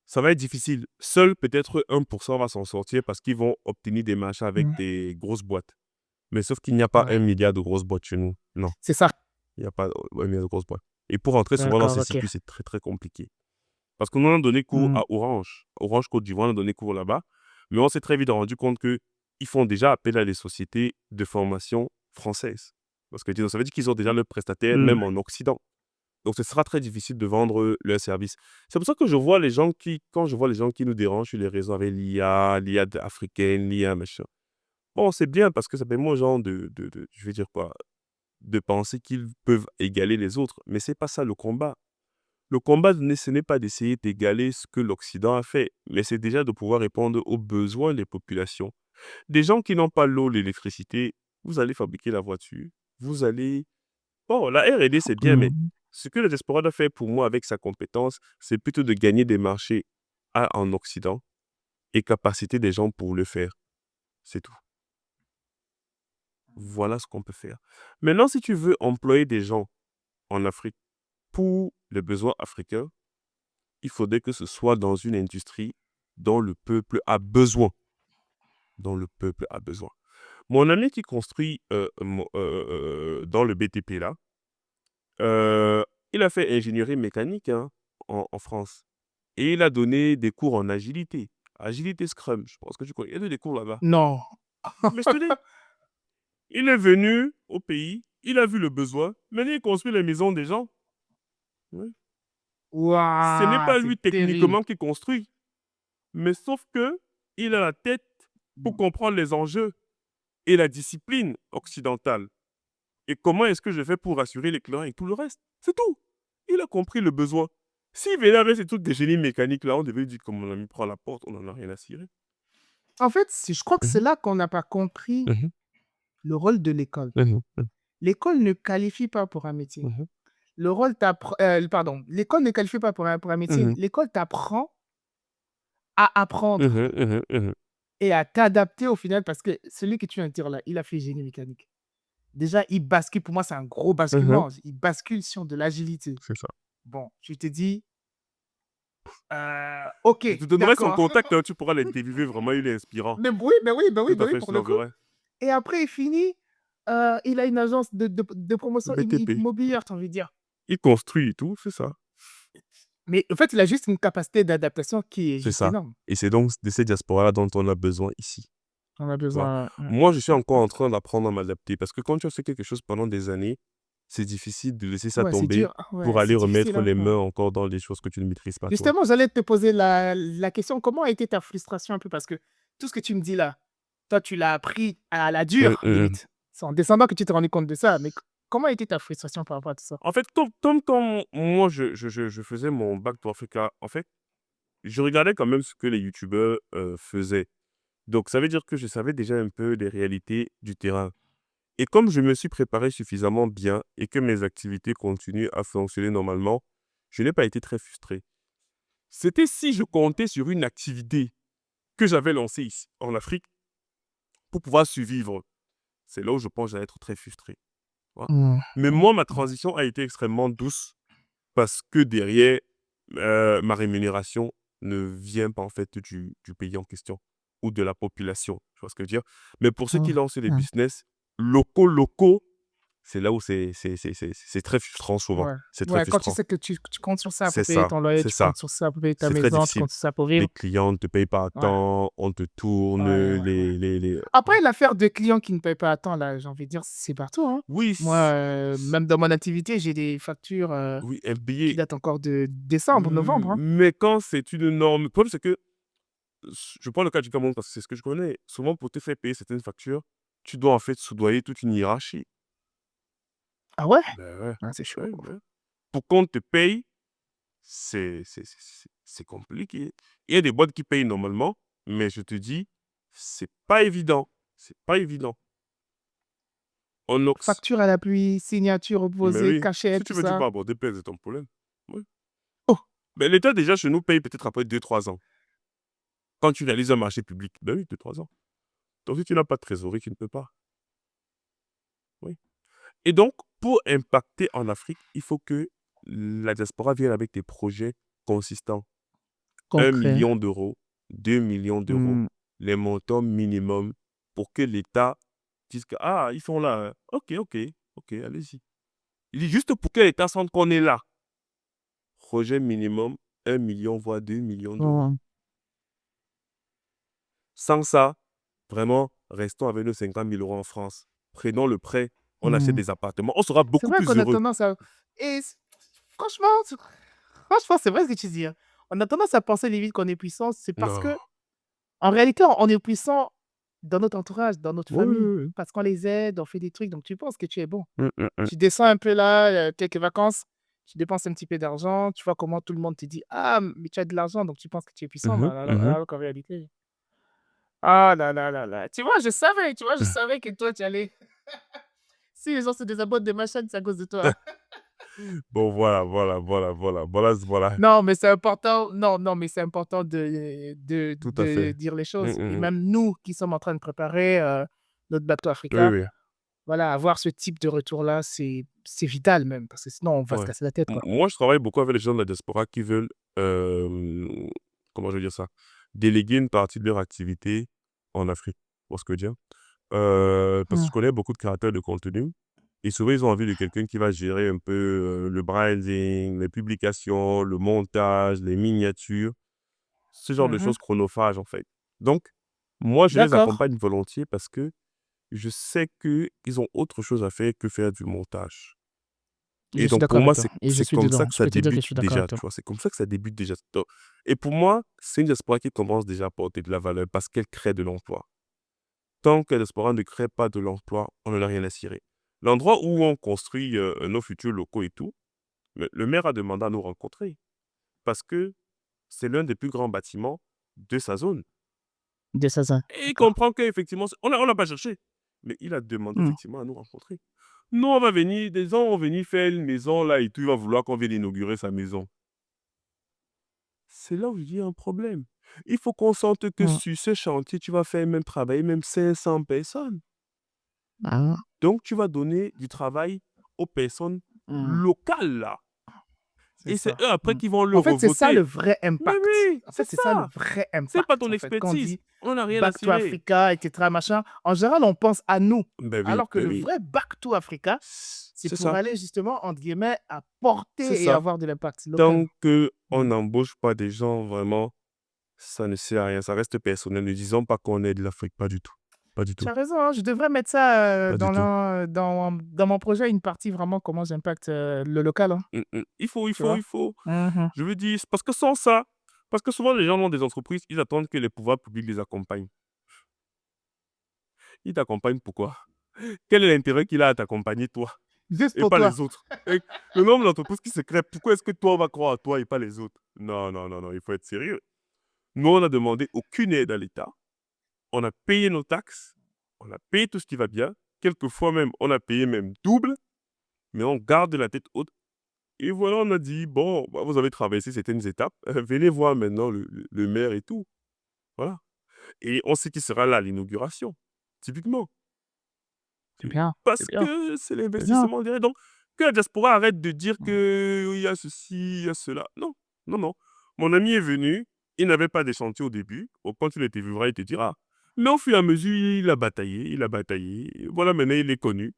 Ça va être difficile. Seul peut-être 1% va s'en sortir parce qu'ils vont obtenir des marchés avec Mm. des grosses boîtes. Mais sauf qu'il n'y a pas Ouais, 1 milliard de grosses boîtes chez nous. Non, c'est ça. il n'y a pas 1 milliard de grosses boîtes. Et pour rentrer souvent dans D'accord, ces ok. circuits, c'est très, très compliqué. Parce qu'on en a donné cours Mm. à Orange. Orange Côte d'Ivoire, on a donné cours là-bas. Mais on s'est très vite rendu compte qu'ils font déjà appel à des sociétés de formation françaises. Parce que ça veut dire qu'ils ont déjà leurs prestataires, Mm. même en Occident. Donc, ce sera très difficile de vendre leur service. C'est pour ça que quand je vois les gens qui nous dérangent sur les réseaux avec l'IA africaine, l'IA machin. Bon, c'est bien parce que ça permet aux gens je vais dire quoi, de penser qu'ils peuvent égaler les autres. Mais c'est pas ça le combat. Le combat, ce n'est pas d'essayer d'égaler ce que l'Occident a fait, mais c'est déjà de pouvoir répondre aux besoins des populations. Des gens qui n'ont pas l'eau, l'électricité, vous allez fabriquer la voiture, vous allez... Bon, la R&D, c'est bien, mais Mm. ce que le diaspora a fait pour moi avec sa compétence, c'est plutôt de gagner des marchés en Occident et capaciter des gens pour le faire. C'est tout. Voilà ce qu'on peut faire. Maintenant, si tu veux employer des gens en Afrique pour les besoins africains, il faudrait que ce soit dans une industrie dont le peuple a besoin. Dont le peuple a besoin. Mon ami qui construit dans le BTP là, il a fait ingénierie mécanique hein, en France. Et il a donné des cours en agilité. Agilité Scrum, je pense que tu connais. Il y a des cours là-bas. Non. Mais je te dis, il est venu au pays, il a vu le besoin, maintenant il construit les maisons des gens. Oui. Ce n'est Waouh, pas c'est lui terrible. techniquement qui construit, mais sauf que il a la tête pour comprendre les enjeux et la discipline occidentale. Et comment est-ce que je fais pour rassurer les clients et tout le reste? C'est tout. Il a compris le besoin. S'il venait avec ces trucs de génie mécanique là, on devait dire comme mon ami prend la porte, on n'en a rien à cirer. En fait, je crois que c'est Mhm, là qu'on n'a pas compris mhm, le rôle de l'école. mhm, mhm, L'école ne qualifie pas pour un métier. mhm, L'école ne qualifie pas pour un métier. mhm, L'école t'apprend à apprendre mhm, mhm, mhm. et à t'adapter au final parce que celui que tu viens de dire là, il a fait génie mécanique. Déjà, il bascule, pour moi, c'est un gros Mhm. basculement. Il bascule sur de l'agilité. C'est ça. Bon, je te dis, ok, Je te donnerai son d'accord. contact, hein, tu pourras l'interviewer, vraiment, il est inspirant. Tout Mais à oui, fait, je te pour le coup. l'enverrai. Et après, il finit, il a une agence de promotion BTP. immobilière, t'as envie de dire. Il construit et tout, c'est ça. Mais en fait, il a juste une capacité d'adaptation qui est C'est juste ça. énorme. Et c'est donc de ces diasporas dont on a besoin ici. On a Tu vois. besoin. Moi, je suis encore en train d'apprendre à m'adapter parce que quand tu as fait quelque chose pendant des années, c'est difficile de laisser ça Ouais, c'est tomber dur. Ah ouais, pour aller c'est difficile, remettre hein. les mains Ouais. encore dans des choses que tu ne maîtrises pas, toi. Justement, j'allais te poser la question, comment a été ta frustration un peu? Parce que tout ce que tu me dis là, toi, tu l'as appris à la Hum, dure, hum, hum. limite. C'est en descendant que tu t'es rendu compte de ça. Mais comment a été ta frustration par rapport à tout ça? En fait, comme quand moi, je faisais mon bac to Africa, en fait, je regardais quand même ce que les youtubeurs faisaient. Donc, ça veut dire que je savais déjà un peu les réalités du terrain. Et comme je me suis préparé suffisamment bien et que mes activités continuent à fonctionner normalement, je n'ai pas été très frustré. C'était si je comptais sur une activité que j'avais lancée ici, en Afrique, pour pouvoir survivre. C'est là où je pense que j'allais être très frustré. Tu vois. Mmh. Mais Mmh. moi, ma transition a été extrêmement douce parce que derrière, ma rémunération ne vient pas en fait du pays en question ou de la population. Tu vois ce que je veux dire? Mais pour ceux Mmh. qui lancent des Mmh. business locaux, c'est là où c'est très frustrant souvent. Ouais. C'est très Ouais, quand tu frustrant. sais que tu comptes sur ça pour C'est payer ça, ton loyer, c'est tu ça. comptes sur ça pour payer ta C'est très maison, tu difficile. comptes sur ça pour Les vivre. clients ne te payent pas à Ouais. temps, on te tourne, Ouais, ouais, ouais. Après, l'affaire de clients qui ne payent pas à temps, là, j'ai envie de dire, c'est partout, hein. Oui, Moi, même dans mon activité, j'ai des factures, oui, qui impayés. datent encore de décembre, novembre, hein. Mais quand c'est une norme, le problème c'est que, je prends le cas du Cameroun parce que c'est ce que je connais. Souvent, pour te faire payer certaines factures, tu dois en fait soudoyer toute une hiérarchie. Ah ouais? Ben ouais, Ah, c'est chaud. ouais, ouais. Pour qu'on te paye, c'est compliqué. Il y a des boîtes qui payent normalement, mais je te dis, c'est pas évident. C'est pas évident. On ox. Facture à l'appui, signature Mais opposée, oui, cachet, si tu tout me dis ça. pas aborder paie, c'est ton problème. Oui. Oh! Mais l'État, déjà, chez nous, paye peut-être après 2 3 ans. Quand tu réalises un marché public, ben oui, 2 3 ans. Donc, si tu n'as pas de trésorerie, tu ne peux pas. Oui. Et donc, pour impacter en Afrique, il faut que la diaspora vienne avec des projets consistants. 1 Concret. million d'euros, 2 millions d'euros, Mmh. les montants minimums pour que l'État dise que, ah, ils sont là. Hein. Ok, ok, ok, allez-y. Il dit juste pour que l'État sente qu'on est là. Projet minimum 1 million, voire 2 millions d'euros. Mmh. Sans ça, vraiment, restons avec nos 50 000 euros en France. Prenons le prêt, on achète Mmh. des appartements, on sera C'est beaucoup vrai plus qu'on a heureux. tendance à et c franchement, franchement, c'est vrai ce que tu dis, hein. On a tendance à penser limite qu'on est puissant, c'est parce Non. que en réalité, on est puissant dans notre entourage, dans notre Oui, famille, oui, oui. parce qu'on les aide, on fait des trucs, donc tu penses que tu es bon. Mmh, mmh, mmh. Tu descends un peu là, quelques vacances, tu dépenses un petit peu d'argent, tu vois comment tout le monde te dit: «Ah, mais tu as de l'argent», donc tu penses que tu es puissant, mais Mmh mh. Mmh. alors qu'en réalité ah là là là là, tu vois, je savais que toi tu allais si les gens se désabonnent de ma chaîne, c'est à cause de toi. Bon, voilà, voilà, voilà, voilà, voilà, voilà. Non, mais c'est important non, non, mais c'est important Tout à de fait. dire les Mmh, choses et mmh mh. même nous qui sommes en train de préparer, notre bateau Oui, Africa, oui. voilà, avoir ce type de retour-là, c'est vital même parce que sinon on va se Ouais. casser la tête, M quoi. moi, je travaille beaucoup avec les gens de la diaspora qui veulent, comment je vais dire ça? Déléguer une partie de leur activité en Afrique. Tu vois ce que je veux dire? Parce que Mmh. je connais beaucoup de créateurs de contenu et souvent, ils ont envie de quelqu'un qui va gérer un peu, le branding, les publications, le montage, les miniatures, ce genre de Mmh. choses chronophages, en fait. Donc, moi, je les D'accord. accompagne volontiers parce que je sais qu'ils ont autre chose à faire que faire du montage. Je Et suis donc d'accord pour avec moi, toi c'est et je c'est suis comme ça dedans. que Je ça peux te dire que je débute suis d'accord déjà, avec tu toi. vois? C'est comme ça que ça débute déjà. Donc et pour moi, c'est une diaspora qui commence déjà à apporter de la valeur parce qu'elle crée de l'emploi. Tant que la diaspora ne crée pas de l'emploi, on n'en a rien à cirer. L'endroit où on construit, nos futurs locaux et tout, le maire a demandé à nous rencontrer parce que c'est l'un des plus grands bâtiments de sa zone. De ça, ça. Et il D'accord. comprend qu'effectivement, on n'a pas cherché, mais il a demandé Mmh. effectivement à nous rencontrer. Nous, on va venir, des gens vont venir faire une maison là et tout, il va vouloir qu'on vienne inaugurer sa maison. C'est là où il y a un problème. Il faut qu'on sente que Mmh. sur ce chantier, tu vas faire même travailler même 500 personnes. Ah. Donc, tu vas donner du travail aux personnes Mmh. locales là. C'est Et c'est ça. eux après Mmh. qui vont le En fait, c'est ça le revoter. vrai Mais impact. oui, En c'est fait, c'est ça le ça. vrai C'est pas impact, ton en fait. Quand on expertise. dit On n'a rien à Back to cirer. Africa, etc., machin, en général, on pense à nous. Ben Alors que le oui. vrai Back to Africa, c'est C'est pour ça. aller justement, entre guillemets, C'est apporter et ça. avoir de l'impact local. Tant qu'on Mmh. n'embauche pas des gens vraiment, ça ne sert à rien. Ça reste personnel. Ne disons pas qu'on est de l'Afrique. Pas du tout. Pas du Tu tout. as raison, hein, je devrais mettre ça, Pas du tout. dans mon projet, une partie vraiment comment j'impacte, le local, hein, Il faut, il tu faut, vois? il faut. Mmh. Je veux dire, c'est parce que sans ça, parce que souvent les gens ont des entreprises, ils attendent que les pouvoirs publics les accompagnent. Ils t'accompagnent pourquoi? Quel est l'intérêt qu'il a à t'accompagner toi Juste et pour pas toi. les autres? Et le nombre d'entreprises qui se créent, pourquoi est-ce que toi on va croire à toi et pas les autres? Non, non, non, non, il faut être sérieux. Nous, on n'a demandé aucune aide à l'État. On a payé nos taxes, on a payé tout ce qui va bien. Quelquefois même, on a payé même double, mais on garde la tête haute. Et voilà, on a dit, bon, bah, vous avez traversé certaines étapes, venez voir maintenant le maire et tout. Voilà. Et on sait qui sera là à l'inauguration, typiquement. C'est bien, c'est Parce bien, que c'est c'est bien. l'investissement direct. Donc, que la diaspora arrête de dire qu'il y a ceci, il y a cela. Non, non, non. Mon ami est venu, il n'avait pas de chantier au début. Quand il était vivra, il te dira. Mais au fur et à mesure, il a bataillé, il a bataillé. Et voilà, maintenant, il est connu.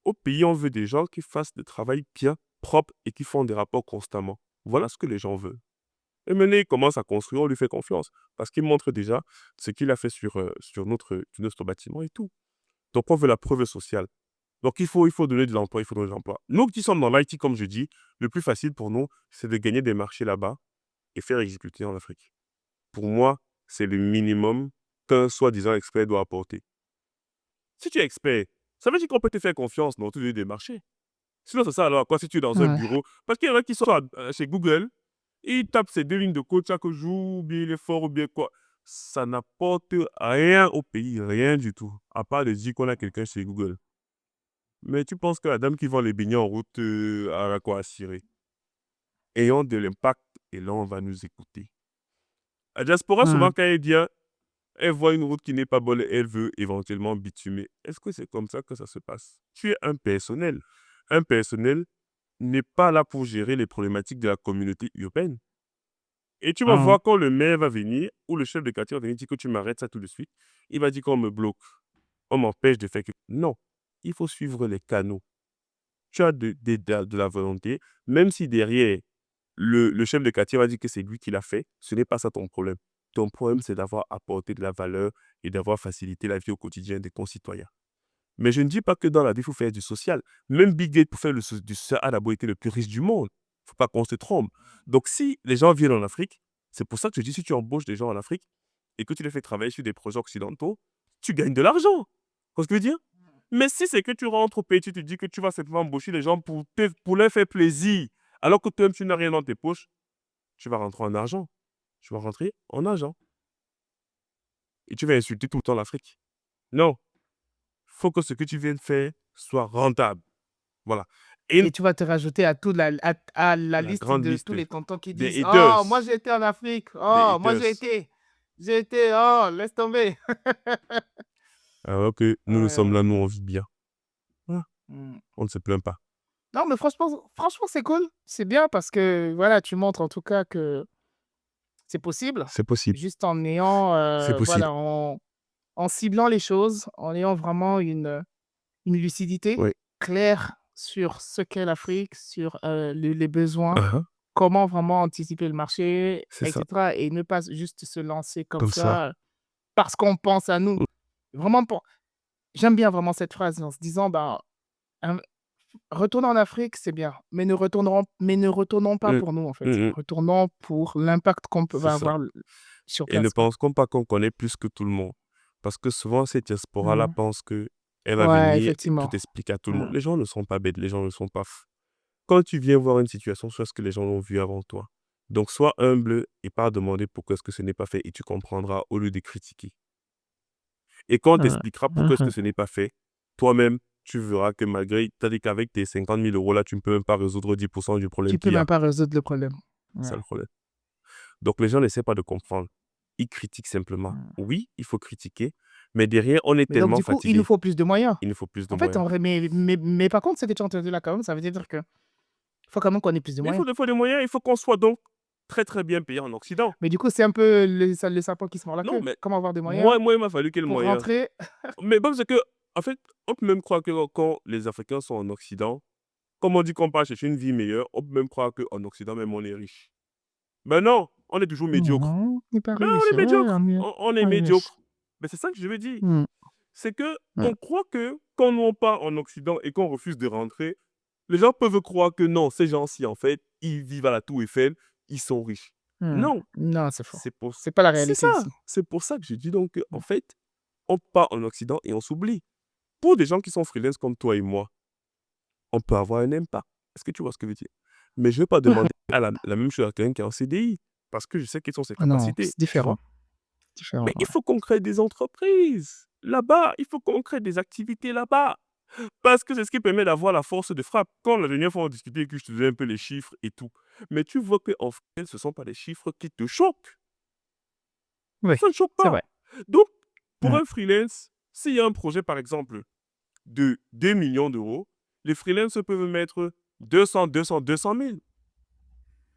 Au pays, on veut des gens qui fassent du travail bien, propre et qui font des rapports constamment. Voilà ce que les gens veulent. Et maintenant, il commence à construire, on lui fait confiance. Parce qu'il montre déjà ce qu'il a fait sur notre bâtiment et tout. Donc, on veut la preuve sociale. Donc, il faut donner de l'emploi, il faut donner de l'emploi. Nous qui sommes dans l'IT, comme je dis, le plus facile pour nous, c'est de gagner des marchés là-bas et faire exécuter en Afrique. Pour moi, c'est le minimum qu'un soi-disant expert doit apporter. Si tu es expert, ça veut dire qu'on peut te faire confiance dans tous les des marchés. Sinon, c'est ça alors à quoi si tu es dans un Ouais. bureau? Parce qu'il y en a qui sont chez Google, ils tapent ces 2 lignes de code chaque jour, ou bien il est fort, ou bien quoi. Ça n'apporte rien au pays, rien du tout, à part de dire qu'on a quelqu'un chez Google. Mais tu penses que la dame qui vend les beignets en route a quoi à cirer? Ayons de l'impact et là, on va nous écouter. La diaspora, souvent, Mmh. quand elle vient, elle voit une route qui n'est pas bonne et elle veut éventuellement bitumer. Est-ce que c'est comme ça que ça se passe? Tu es un personnel. Un personnel n'est pas là pour gérer les problématiques de la communauté urbaine. Et tu vas Mmh. voir quand le maire va venir ou le chef de quartier va venir dire que tu m'arrêtes ça tout de suite. Il va dire qu'on me bloque, on m'empêche de faire quelque chose. Non, il faut suivre les canaux. Tu as de la volonté, même si derrière, le chef de quartier va dire que c'est lui qui l'a fait. Ce n'est pas ça ton problème. Ton problème, c'est d'avoir apporté de la valeur et d'avoir facilité la vie au quotidien des concitoyens. Mais je ne dis pas que dans la vie, il faut faire du social. Même Bill Gates, pour faire du social, a d'abord été le plus riche du monde. Il ne faut pas qu'on se trompe. Donc, si les gens viennent en Afrique, c'est pour ça que je dis, si tu embauches des gens en Afrique et que tu les fais travailler sur des projets occidentaux, tu gagnes de l'argent. Tu vois ce que je veux dire? Mais si c'est que tu rentres au pays, tu te dis que tu vas simplement embaucher les gens pour leur faire plaisir, alors que toi-même, tu n'as rien dans tes poches, tu vas rentrer en argent. Tu vas rentrer en argent. Et tu vas insulter tout le temps l'Afrique. Non. Il faut que ce que tu viens de faire soit rentable. Voilà. Et tu vas te rajouter à à la La liste grande de tous liste les tontons qui des disent: «Oh, moi haters. j'ai été en Afrique. Des Oh, moi haters. j'ai été, oh, laisse tomber.» Alors que nous, nous Ouais, sommes ouais. là, nous, on vit bien. Voilà. Mmh. On ne se plaint pas. Non, mais franchement, c'est cool. C'est bien parce que, voilà, tu montres en tout cas que c'est possible. C'est possible. Juste en ayant, C'est possible. voilà, en ciblant les choses, en ayant vraiment une lucidité Oui. claire sur ce qu'est l'Afrique, sur, les besoins, Uh-huh. comment vraiment anticiper le marché, C'est et ça. cetera, et ne pas juste se lancer comme Comme ça. ça, parce qu'on pense à nous. Mm. Vraiment j'aime bien vraiment cette phrase en se disant: «Ben, hem, retournons en Afrique, c'est bien, mais ne retournons pas Mm. pour nous, en fait. Mm, mm. Retournons pour l'impact qu'on peut C'est va ça. avoir sur Et ne place, quoi.» pensons pas qu'on connaît plus que tout le monde. Parce que souvent, cette diaspora-là Mmh. pense qu'elle va Ouais, venir et effectivement. tout expliquer à tout le monde. Mmh. Les gens ne sont pas bêtes, les gens ne sont pas fous. Quand tu viens voir une situation, soit ce que les gens l'ont vu avant toi. Donc, sois humble et pas demander pourquoi est-ce que ce n'est pas fait et tu comprendras au lieu de critiquer. Et quand on Mmh. t'expliquera pourquoi est-ce que Mmh. ce n'est pas fait, toi-même, tu verras que malgré, tandis qu'avec tes 50 000 euros là, tu ne peux même pas résoudre 10% du problème Tu peux qu'il y a. même pas résoudre le problème. C'est Ouais. ça le problème. Donc, les gens n'essaient pas de comprendre. Ils critiquent simplement. Mmh. Oui, il faut critiquer, mais derrière, on est Mais donc tellement du coup, il nous fatigué. faut plus de moyens. Il nous faut plus de En fait, moyens. en vrai, mais par contre, ce que tu as entendu là, quand même, ça veut dire que faut quand même qu'on ait plus de Mais moyens. il faut des moyens, il faut qu'on soit donc très très bien payé en Occident. Mais du coup, c'est un peu le sapin qui se mord la Non, queue. mais Comment avoir des moyens moi, il m'a fallu quel pour moyen? rentrer? Mais bon, c'est que, en fait, on peut même croire que quand les Africains sont en Occident, comme on dit qu'on part chercher une vie meilleure, on peut même croire qu'en Occident, même on est riche. Mais non, on est toujours médiocre. Non, on n'est pas Mais on riche. est Ouais, médiocre. on est On est on est riche. médiocre. Mais c'est ça que je veux dire. Mmh. C'est que Mmh. on croit que quand on part en Occident et qu'on refuse de rentrer, les gens peuvent croire que non, ces gens-ci, en fait, ils vivent à la Tour Eiffel, ils sont riches. Mmh. Non, Non, c'est faux. c'est pour, C'est pas la c'est réalité ça. ici. C'est pour ça que je dis donc en Mmh. fait, on part en Occident et on s'oublie. Pour des gens qui sont freelance comme toi et moi, on peut avoir un impact. Est-ce que tu vois ce que je veux dire? Mais je ne vais pas demander la même chose à quelqu'un qui est en CDI parce que je sais quelles sont ses Ah non, capacités, c'est tu vois? différent. Différent, Mais il ouais. faut qu'on crée des entreprises là-bas. Il faut qu'on crée des activités là-bas. Parce que c'est ce qui permet d'avoir la force de frappe. Quand la dernière fois on discutait, que je te donnais un peu les chiffres et tout. Mais tu vois qu'en fait, ce ne sont pas des chiffres qui te choquent. Oui, Ça ne choque c'est pas. vrai. Donc, pour Mmh. un freelance, s'il y a un projet, par exemple, de 2 millions d'euros, les freelances peuvent mettre 200 000.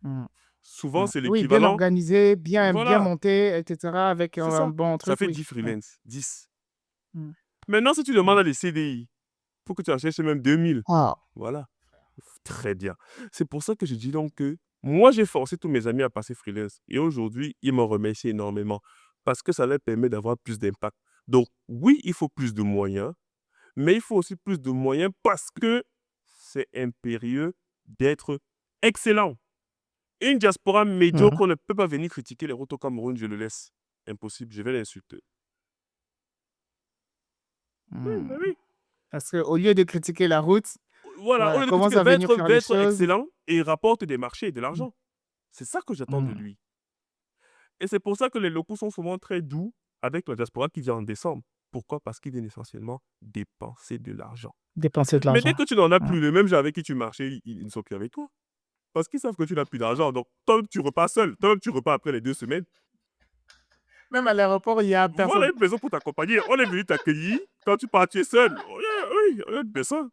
Mmh. Souvent, Mmh. c'est Oui, bien l'équivalent. organisé, bien Voilà, monté, et cetera, avec c'est un ça. bon Ça truc, fait oui. 10 Ouais. freelances. 10. Mmh. Maintenant, si tu demandes Mmh. à des CDI, pour que tu en cherches même 2000. Waouh! Voilà. Très bien. C'est pour ça que je dis donc que moi, j'ai forcé tous mes amis à passer freelance. Et aujourd'hui, ils m'en remercient énormément parce que ça leur permet d'avoir plus d'impact. Donc, oui, il faut plus de moyens, mais il faut aussi plus de moyens parce que c'est impérieux d'être excellent. Une diaspora Mmh. médiocre ne peut pas venir critiquer les routes au Cameroun, je le laisse. Impossible, je vais l'insulter. Oui, Mmh. bah oui. Parce qu'au lieu de critiquer la route, Voilà, au voilà, lieu de commence critiquer, à venir faire va les être choses. excellent et rapporte des marchés et de Mmh. l'argent. C'est ça que j'attends de Mmh. lui. Et c'est pour ça que les locaux sont souvent très doux avec la diaspora qui vient en décembre. Pourquoi? Parce qu'ils viennent essentiellement dépenser de l'argent. Dépenser de Mais dès l'argent. que tu n'en as Mmh. plus, les mêmes gens avec qui tu marchais, ils ne sont plus avec toi. Parce qu'ils savent que tu n'as plus d'argent. Donc, toi-même, tu repars seul. Toi-même, tu repars après les 2 semaines. Même à l'aéroport, il y a Voilà personne. une maison pour t'accompagner. On est venu t'accueillir. Quand tu pars, tu es seul. Oui, oui, il y a une personne.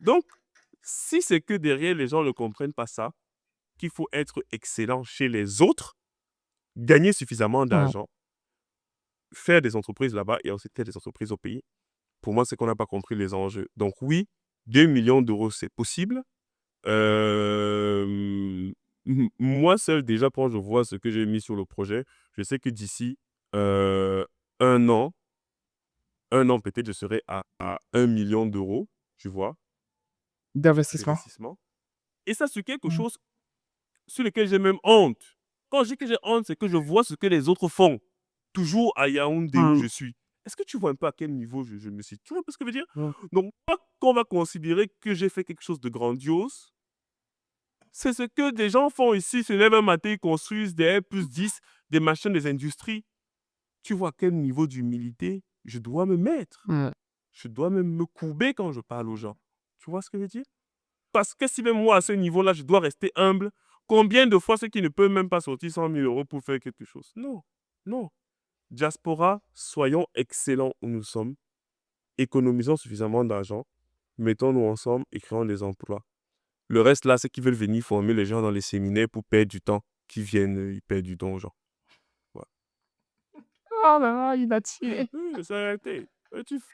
Donc, si c'est que derrière, les gens ne comprennent pas ça, qu'il faut être excellent chez les autres, gagner suffisamment Mmh. d'argent, faire des entreprises là-bas et ensuite faire des entreprises au pays, pour moi, c'est qu'on n'a pas compris les enjeux. Donc oui, 2 millions d'euros, c'est possible. Euh, moi seul, déjà, quand je vois ce que j'ai mis sur le projet, je sais que d'ici euh, un an, peut-être, je serai à 1 million d'euros, tu vois, D'investissement. d'investissement. Et ça, c'est quelque Mm. chose sur lequel j'ai même honte. Quand je dis que j'ai honte, c'est que je vois ce que les autres font, toujours à Yaoundé où Mm. je suis. Est-ce que tu vois un peu à quel niveau je me situe? Tu vois un peu ce que je veux dire? Mm. Donc, pas qu'on va considérer que j'ai fait quelque chose de grandiose, c'est ce que des gens font ici, se lèvent un matin, ils construisent des R+10, des machines des industries. Tu vois à quel niveau d'humilité je dois me mettre. Mm. Je dois même me courber quand je parle aux gens. Tu vois ce que je veux dire? Parce que si même moi, à ce niveau-là, je dois rester humble, combien de fois ceux qui ne peuvent même pas sortir 100 000 euros pour faire quelque chose? Non, non. Diaspora, soyons excellents où nous sommes, économisons suffisamment d'argent, mettons-nous ensemble et créons des emplois. Le reste, là, c'est qu'ils veulent venir former les gens dans les séminaires pour perdre du temps, qui viennent, ils perdent du temps aux gens. Voilà. Oh là là, il a tiré. Oui, c'est arrêté.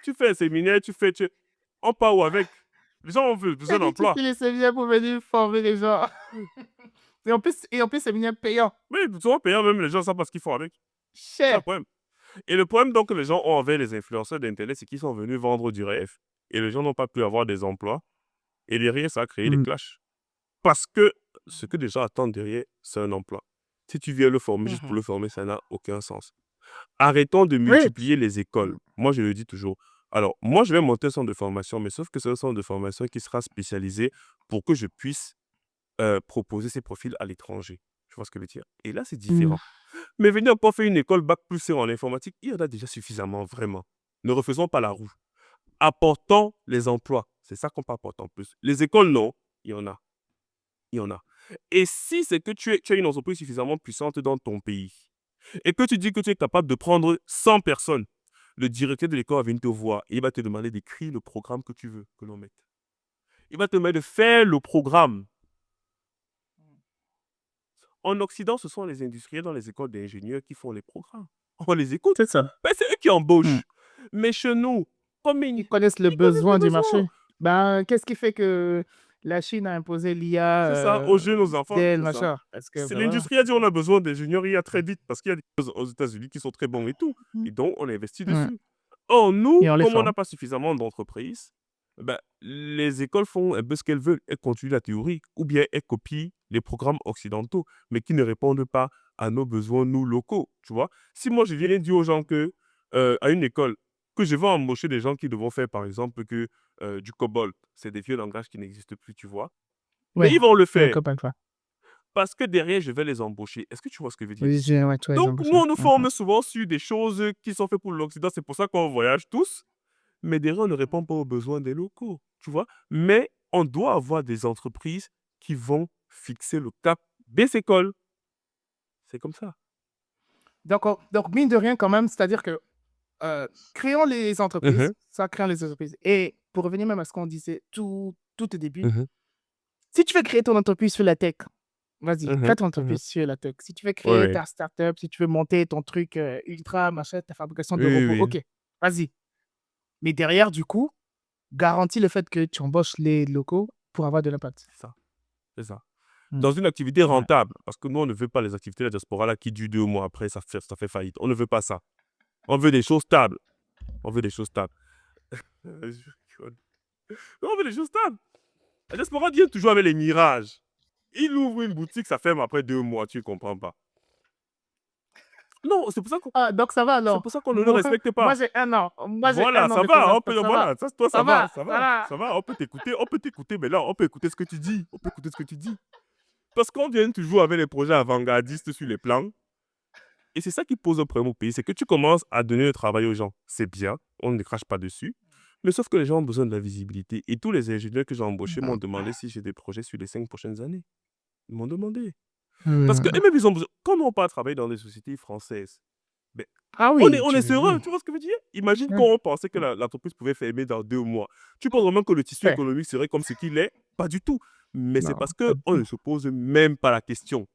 Tu fais un séminaire, on part où avec? Les gens ont besoin Et puis, tu d'emploi. fais les séminaires pour venir former les gens. Oui. Et en plus, séminaire payant. Mais souvent payant, même les gens savent pas ce qu'ils font avec. C'est ça le Cher. problème. Et le problème donc que les gens ont envers les influenceurs d'Internet, c'est qu'ils sont venus vendre du rêve. Et les gens n'ont pas pu avoir des emplois. Et derrière, ça a créé des Mm. clashs. Parce que ce que les gens attendent derrière, c'est un emploi. Si tu viens le former juste pour Mhm. le former, ça n'a aucun sens. Arrêtons de Oui. multiplier les écoles. Moi, je le dis toujours. Alors, moi, je vais monter un centre de formation, mais sauf que c'est un centre de formation qui sera spécialisé pour que je puisse proposer ces profils à l'étranger. Tu vois ce que je veux dire? Et là, c'est Mm. différent. Mais venir encore faire une école Bac+C en informatique, il y en a déjà suffisamment, vraiment. Ne refaisons pas la roue. Apportons les emplois. C'est ça qu'on peut apporter en plus. Les écoles, non. Il y en a. Il y en a. Et si c'est que tu as une entreprise suffisamment puissante dans ton pays et que tu dis que tu es capable de prendre 100 personnes, le directeur de l'école va venir te voir et il va te demander d'écrire le programme que tu veux que l'on mette. Il va te demander de faire le programme. En Occident, ce sont les industriels dans les écoles d'ingénieurs qui font les programmes. On les écoute. C'est ça. Ben, c'est eux qui embauchent. Mais chez nous, comme Ils connaissent le besoin du marché. Ben, qu'est-ce qui fait que la Chine a imposé c'est l'IA ça, aux jeunes, aux enfants, dès c'est le ça. machin? Parce que, C'est ben voilà. l'industrie a dit on a besoin d'ingénieurs IA très vite parce qu'il y a des choses aux États-Unis qui sont très bons et tout. Et donc, on investit Ouais. dessus. Or, nous, Et on les comme on forme. n'a pas suffisamment d'entreprises, ben, les écoles font un peu ce qu'elles veulent. Elles continuent la théorie ou bien elles copient les programmes occidentaux, mais qui ne répondent pas à nos besoins, nous, locaux. Tu vois? Si moi, je viens dire aux gens que, à une école, que je vais embaucher des gens qui devront faire, par exemple, que du COBOL, c'est des vieux langages qui n'existent plus, tu vois? Mais Ouais, ils vont le le faire copain, quoi. parce que derrière, je vais les embaucher. Est-ce que tu vois ce que je veux dire? Oui, ouais, tu vois, Donc, les nous, on nous forme souvent sur des choses qui sont faites pour l'Occident. C'est pour ça qu'on voyage tous. Mais derrière, on ne répond pas aux besoins des locaux, tu vois. Mais on doit avoir des entreprises qui vont fixer le cap des écoles. C'est comme ça. Donc, mine de rien, quand même, c'est-à-dire que créons les entreprises, ça crée les entreprises. Et pour revenir même à ce qu'on disait tout au début, si tu veux créer ton entreprise sur la tech, vas-y, crée ton entreprise sur la tech. Si tu veux créer Ouais. ta startup, si tu veux monter ton truc ultra, machin, ta fabrication de Oui, robots, oui. ok, vas-y. Mais derrière, du coup, garantis le fait que tu embauches les locaux pour avoir de l'impact. C'est ça. C'est ça. Mm. Dans une activité Ouais. rentable, parce que nous, on ne veut pas les activités de la diaspora là, qui durent 2 mois après, ça fait faillite. On ne veut pas ça. On veut des choses stables. On veut des choses stables. Je rigole. On veut des choses stables. La diaspora vient toujours avec les mirages. Il ouvre une boutique, ça ferme après 2 mois, tu ne comprends pas. Non, c'est pour ça qu'on Ah, donc ça va alors. c'est pour ça qu'on ne le respecte pas. Moi, j'ai un an. Moi, j'ai Voilà, un an ça de va, présence, on peut, ça voilà, va. ça, toi, Ça va, ça ça va. va, on peut t'écouter, mais là, on peut écouter ce que tu dis, on peut écouter ce que tu dis. Parce qu'on vient toujours avec les projets avant-gardistes sur les plans, et c'est ça qui pose un problème au pays, c'est que tu commences à donner le travail aux gens, c'est bien, on ne crache pas dessus, mais sauf que les gens ont besoin de la visibilité, et tous les ingénieurs que j'ai embauchés m'ont demandé si j'ai des projets sur les 5 prochaines années. Ils m'ont demandé. Parce que eux-mêmes, ils ont besoin, comme on part travailler dans des sociétés françaises, ben, Ah on oui, est serein, tu vois ce que je veux dire? Imagine quand on pensait que l'entreprise pouvait fermer dans 2 mois. Tu penses vraiment que le tissu Ouais. économique serait comme ce qu'il est? Pas du tout. Mais c'est Non, parce pas du qu'on tout. ne se pose même pas la question.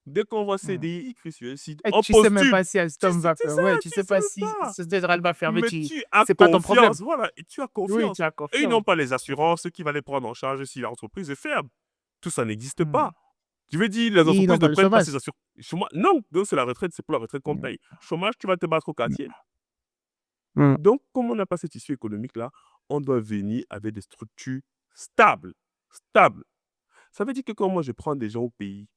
Dès qu'on voit CDI écrit sur un site, Et on tu sais même postule. pas si Alstom va C'est faire. ça, Ouais, tu tu sais sais pas même si pas. Société va fermer. Mais tu as C'est pas ton problème. confiance, voilà, et tu as Oui, confiance. tu as Et ils confiance. n'ont pas les assurances qui vont les prendre en charge si l'entreprise est ferme. Tout ça n'existe pas. Je veux dire, les Ils n'ont entreprises ne pas le prennent pas chômage. ces assurances. Non, donc c'est la retraite, c'est pour la retraite qu'on Mm, paye. Chômage, tu vas te battre au mm, quartier. mm. Donc, comme on n'a pas cet issue économique-là, on doit venir avec des structures stables. Stables. Ça veut dire que quand moi je prends des gens au pays,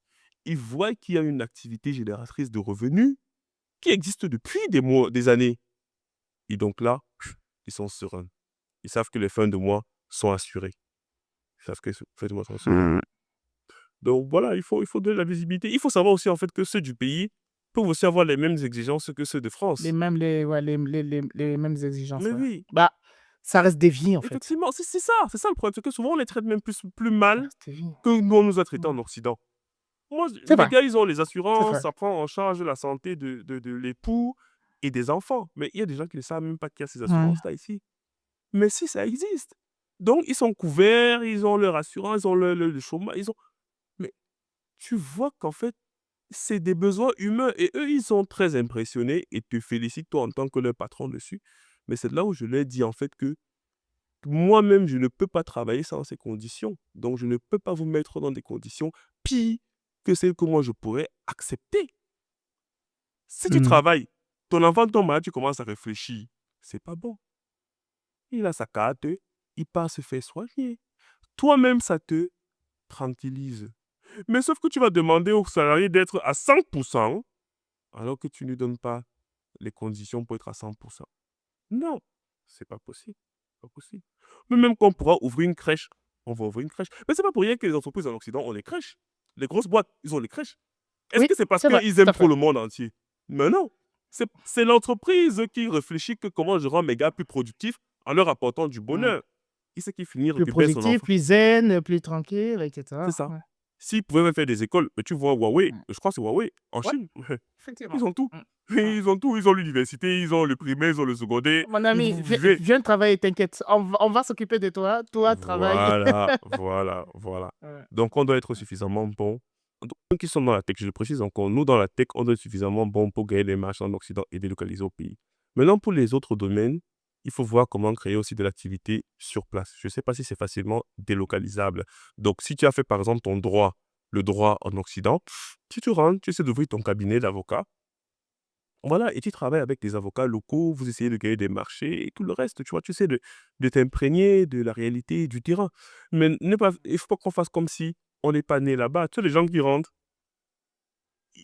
ils voient qu'il y a une activité génératrice de revenus qui existe depuis des mois, des années. Et donc là, ils sont sereins. Ils savent que les fins de mois sont assurées. Ils savent que les fins de mois sont assurées. Mm. Donc voilà, il faut donner la visibilité. Il faut savoir aussi en fait que ceux du pays peuvent aussi avoir les mêmes exigences que ceux de France. Ouais, les mêmes exigences, Mais ouais. oui, Bah, ça reste des vies, en fait. effectivement, c'est ça le problème. C'est que souvent on les traite même plus Ça mal reste des vies. que nous on nous a traités Mm. en Occident. Moi, C'est les vrai, gars, ils ont les c'est assurances, vrai. ça prend en charge la santé de l'époux et des enfants. Mais il y a des gens qui ne savent même pas qu'il y a ces Mm. assurances-là ici. Mais si, ça existe. Donc, ils sont couverts, ils ont leur assurance, ils ont le chômage, ils ont... Mais tu vois qu'en fait, c'est des besoins humains. Et eux, ils sont très impressionnés et te félicitent, toi, en tant que leur patron dessus. Mais c'est là où je leur dis, en fait, que moi-même, je ne peux pas travailler sans ces conditions. Donc, je ne peux pas vous mettre dans des conditions pires que celles que moi, je pourrais accepter. Si tu Mm. travailles, ton enfant tombe malade, tu commences à réfléchir. C'est pas bon. Il a sa carte, il part se faire soigner. Toi-même, ça te tranquillise. Mais sauf que tu vas demander au salarié d'être à 100% alors que tu ne lui donnes pas les conditions pour être à 100%. Non, c'est pas possible. Pas possible. Mais même quand on pourra ouvrir une crèche, on va ouvrir une crèche. Mais c'est pas pour rien que les entreprises en Occident ont les crèches. Les grosses boîtes, ils ont les crèches. Est-ce Oui, que c'est parce c'est vrai, qu'ils tout aiment à trop fait. le monde entier? Mais non. C'est l'entreprise qui réfléchit que comment je rends mes gars plus productifs en leur apportant du Mm. bonheur. Il sait qu'il finit Plus récupérer son productif, enfant. plus zen, plus tranquille, C'est etc. ça. Ouais. S'ils pouvaient même faire des écoles, mais tu vois Huawei, Mm. je crois que c'est Huawei, en Ouais, Chine, effectivement. ils ont tout. Mm. Mm. Ils ont tout. Ils ont l'université, ils ont le primaire, ils ont le secondaire. Mon Ils ami, vous vivez. viens travailler, t'inquiète. On va s'occuper de toi. Toi, travaille. Voilà, voilà, voilà. Ouais. Donc, on doit être suffisamment bon. Donc, ceux qui sont dans la tech, je le précise encore, nous, dans la tech, on doit être suffisamment bon pour gagner des marchés en Occident et délocaliser au pays. Maintenant, pour les autres domaines, il faut voir comment créer aussi de l'activité sur place. Je ne sais pas si c'est facilement délocalisable. Donc, si tu as fait, par exemple, ton droit, le droit en Occident, si tu rentres, tu essaies d'ouvrir ton cabinet d'avocat, voilà, et tu travailles avec des avocats locaux, vous essayez de gagner des marchés et tout le reste, tu vois, tu essaies de t'imprégner de la réalité du terrain. Mais il ne faut pas qu'on fasse comme si on n'est pas né là-bas. Tu sais, les gens qui rentrent,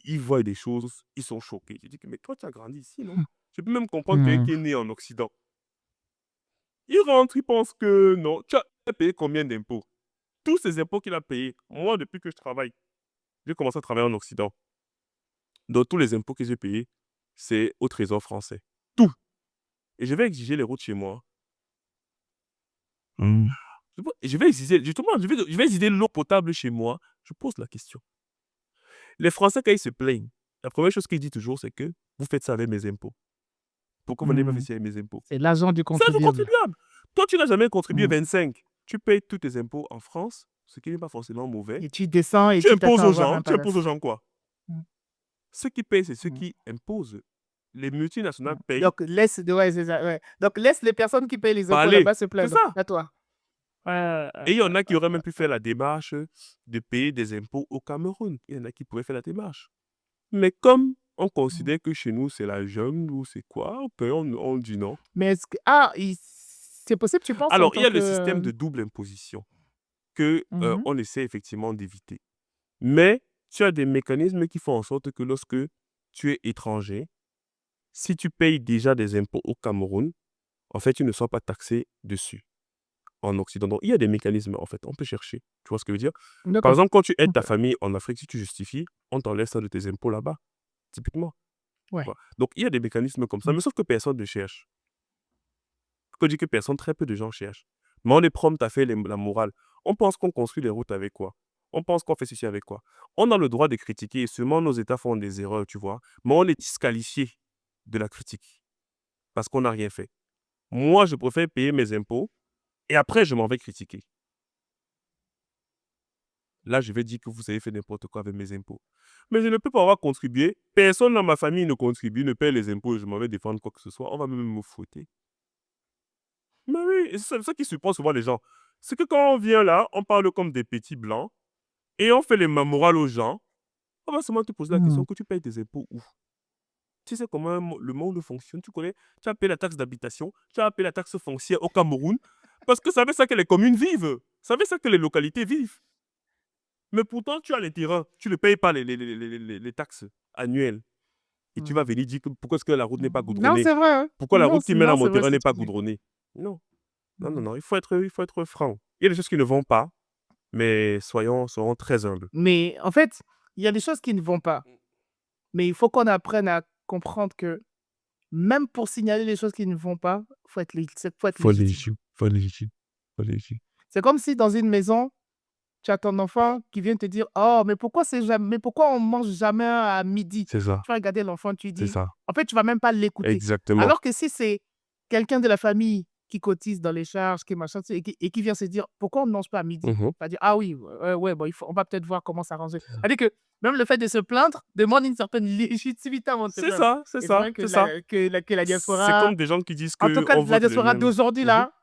ils voient des choses, ils sont choqués. Je dis que, mais toi, tu as grandi ici, non? Je peux même comprendre quelqu'un Mm. qui est né en Occident. Il rentre, il pense que non. Tu as payé combien d'impôts? Tous ces impôts qu'il a payés, moi, depuis que je travaille, j'ai commencé à travailler en Occident. Donc, tous les impôts que j'ai payés, c'est au Trésor français. Tout. Et je vais exiger les routes chez moi. Mm. Je vais exiger, justement, je vais exiger l'eau potable chez moi. Je pose la question. Les Français, quand ils se plaignent, la première chose qu'ils disent toujours, c'est que vous faites ça avec mes impôts. Pourquoi vous n'avez pas fait Mm. ça avec mes impôts? C'est l'argent du C'est le contribuable. contribuable. Toi, tu n'as jamais contribué Mm. 25. Tu payes tous tes impôts en France, ce qui n'est pas forcément mauvais. Et tu descends et Tu tu imposes t'attends à aux avoir gens. un Tu imposes aux palace. gens quoi? Mm. Ceux qui payent, c'est ceux Mm. qui imposent. Les multinationales Mm. payent. Donc, ouais, c'est ça, ouais. Donc, laisse les personnes qui payent les impôts Parler. là-bas se C'est plaindre. ça. À toi. Ouais, Et il y en a qui auraient même pu faire la démarche de payer des impôts au Cameroun. Il y en a qui pouvaient faire la démarche. Mais comme on Mm. considère que chez nous, c'est la jungle ou c'est quoi, ben on dit non. Mais est-ce que... Ah, c'est possible, tu penses, en Alors, il y tant a le système que... de double imposition que Mhm. on essaie effectivement d'éviter. Mais tu as des mécanismes qui font en sorte que lorsque tu es étranger, si tu payes déjà des impôts au Cameroun, en fait, tu ne sois pas taxé dessus en Occident. Donc, il y a des mécanismes, en fait, on peut chercher. Tu vois ce que je veux dire? Par D'accord. exemple, quand tu aides ta Ok. famille en Afrique, si tu justifies, on t'enlève ça de tes impôts là-bas, typiquement. Ouais. Voilà. Donc, il y a des mécanismes comme ça, Mm. mais sauf que personne ne cherche. Je dis que personne, très peu de gens cherchent. Mais on est prompt à faire la morale. On pense qu'on construit les routes avec quoi? On pense qu'on fait ceci avec quoi? On a le droit de critiquer et seulement nos États font des erreurs, tu vois. Mais on est disqualifié de la critique parce qu'on n'a rien fait. Moi, je préfère payer mes impôts et après, je m'en vais critiquer. Là, je vais dire que vous avez fait n'importe quoi avec mes impôts. Mais je ne peux pas avoir contribué. Personne dans ma famille ne contribue, ne paie les impôts. Je m'en vais défendre quoi que ce soit. On va même me fouetter. Mais oui, et c'est ça qui surprend souvent les gens. C'est que quand on vient là, on parle comme des petits blancs. Et on fait les morales aux gens. On va seulement te poser la question Mhm. que tu payes tes impôts où? Tu sais comment le monde fonctionne, tu connais, tu as payé la taxe d'habitation, tu as payé la taxe foncière au Cameroun, parce que ça veut ça que les communes vivent, ça veut ça que les localités vivent. Mais pourtant, tu as les terrains, tu ne payes pas les taxes annuelles. Et tu vas Mhm. venir dire que pourquoi est-ce que la route n'est pas Non, goudronnée? c'est vrai. Hein. Pourquoi la Non, route qui mène non, à mon c'est vrai terrain ce n'est que pas tu dis. goudronnée? Non, non, non, Mhm. non, il faut être franc. Il y a des choses qui ne vont pas, mais soyons très humbles. Mais en fait, il y a des choses qui ne vont pas. Mais il faut qu'on apprenne à comprendre que même pour signaler les choses qui ne vont pas, faut être Faut légitime. légitime, faut légitime, faut légitime. C'est comme si dans une maison, tu as ton enfant qui vient te dire: «Oh, mais pourquoi on mange jamais à midi?» C'est ça, Tu vas regarder l'enfant, tu c'est dis ça. en fait, tu vas même pas l'écouter. Exactement. Alors que si c'est quelqu'un de la famille qui cotise dans les charges, qui machin, tu sais, et qui vient se dire: «Pourquoi on ne mange pas à midi?» Mhm. Tu vas dire: «Ah oui, ouais, bon, on va peut-être voir comment s'arranger». C'est-à-dire que même le fait de se plaindre demande une certaine légitimité avant de se C'est plaindre. ça, c'est Et c'est ça, vrai que c'est ça. la C'est diaspora, comme des gens qui disent en tout cas qu'on la vote les diaspora mêmes. d'aujourd'hui Mhm. là,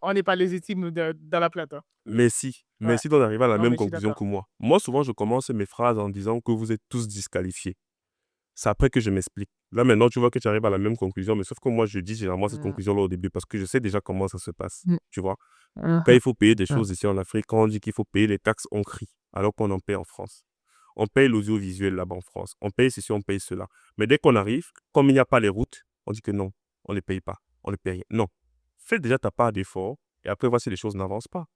on n'est pas légitime dans la plainte, hein. Merci. Ouais. Merci d'en arriver à la Non, même mais je suis conclusion d'accord. que moi. Moi, souvent, je commence mes phrases en disant que vous êtes tous disqualifiés. C'est après que je m'explique. Là, maintenant, tu vois que tu arrives à la même conclusion, mais sauf que moi, je dis généralement cette Mmh. conclusion-là au début parce que je sais déjà comment ça se passe. Mmh. Tu vois? Mmh Quand il faut payer des mh. choses ici en Afrique, quand on dit qu'il faut payer les taxes, on crie, alors qu'on en paye en France. On paye l'audiovisuel là-bas en France. On paye ceci, on paye cela. Mais dès qu'on arrive, comme il n'y a pas les routes, on dit que non, on ne paye pas. On ne paye rien. Non. Fais déjà ta part d'effort et après, voici les choses n'avancent pas.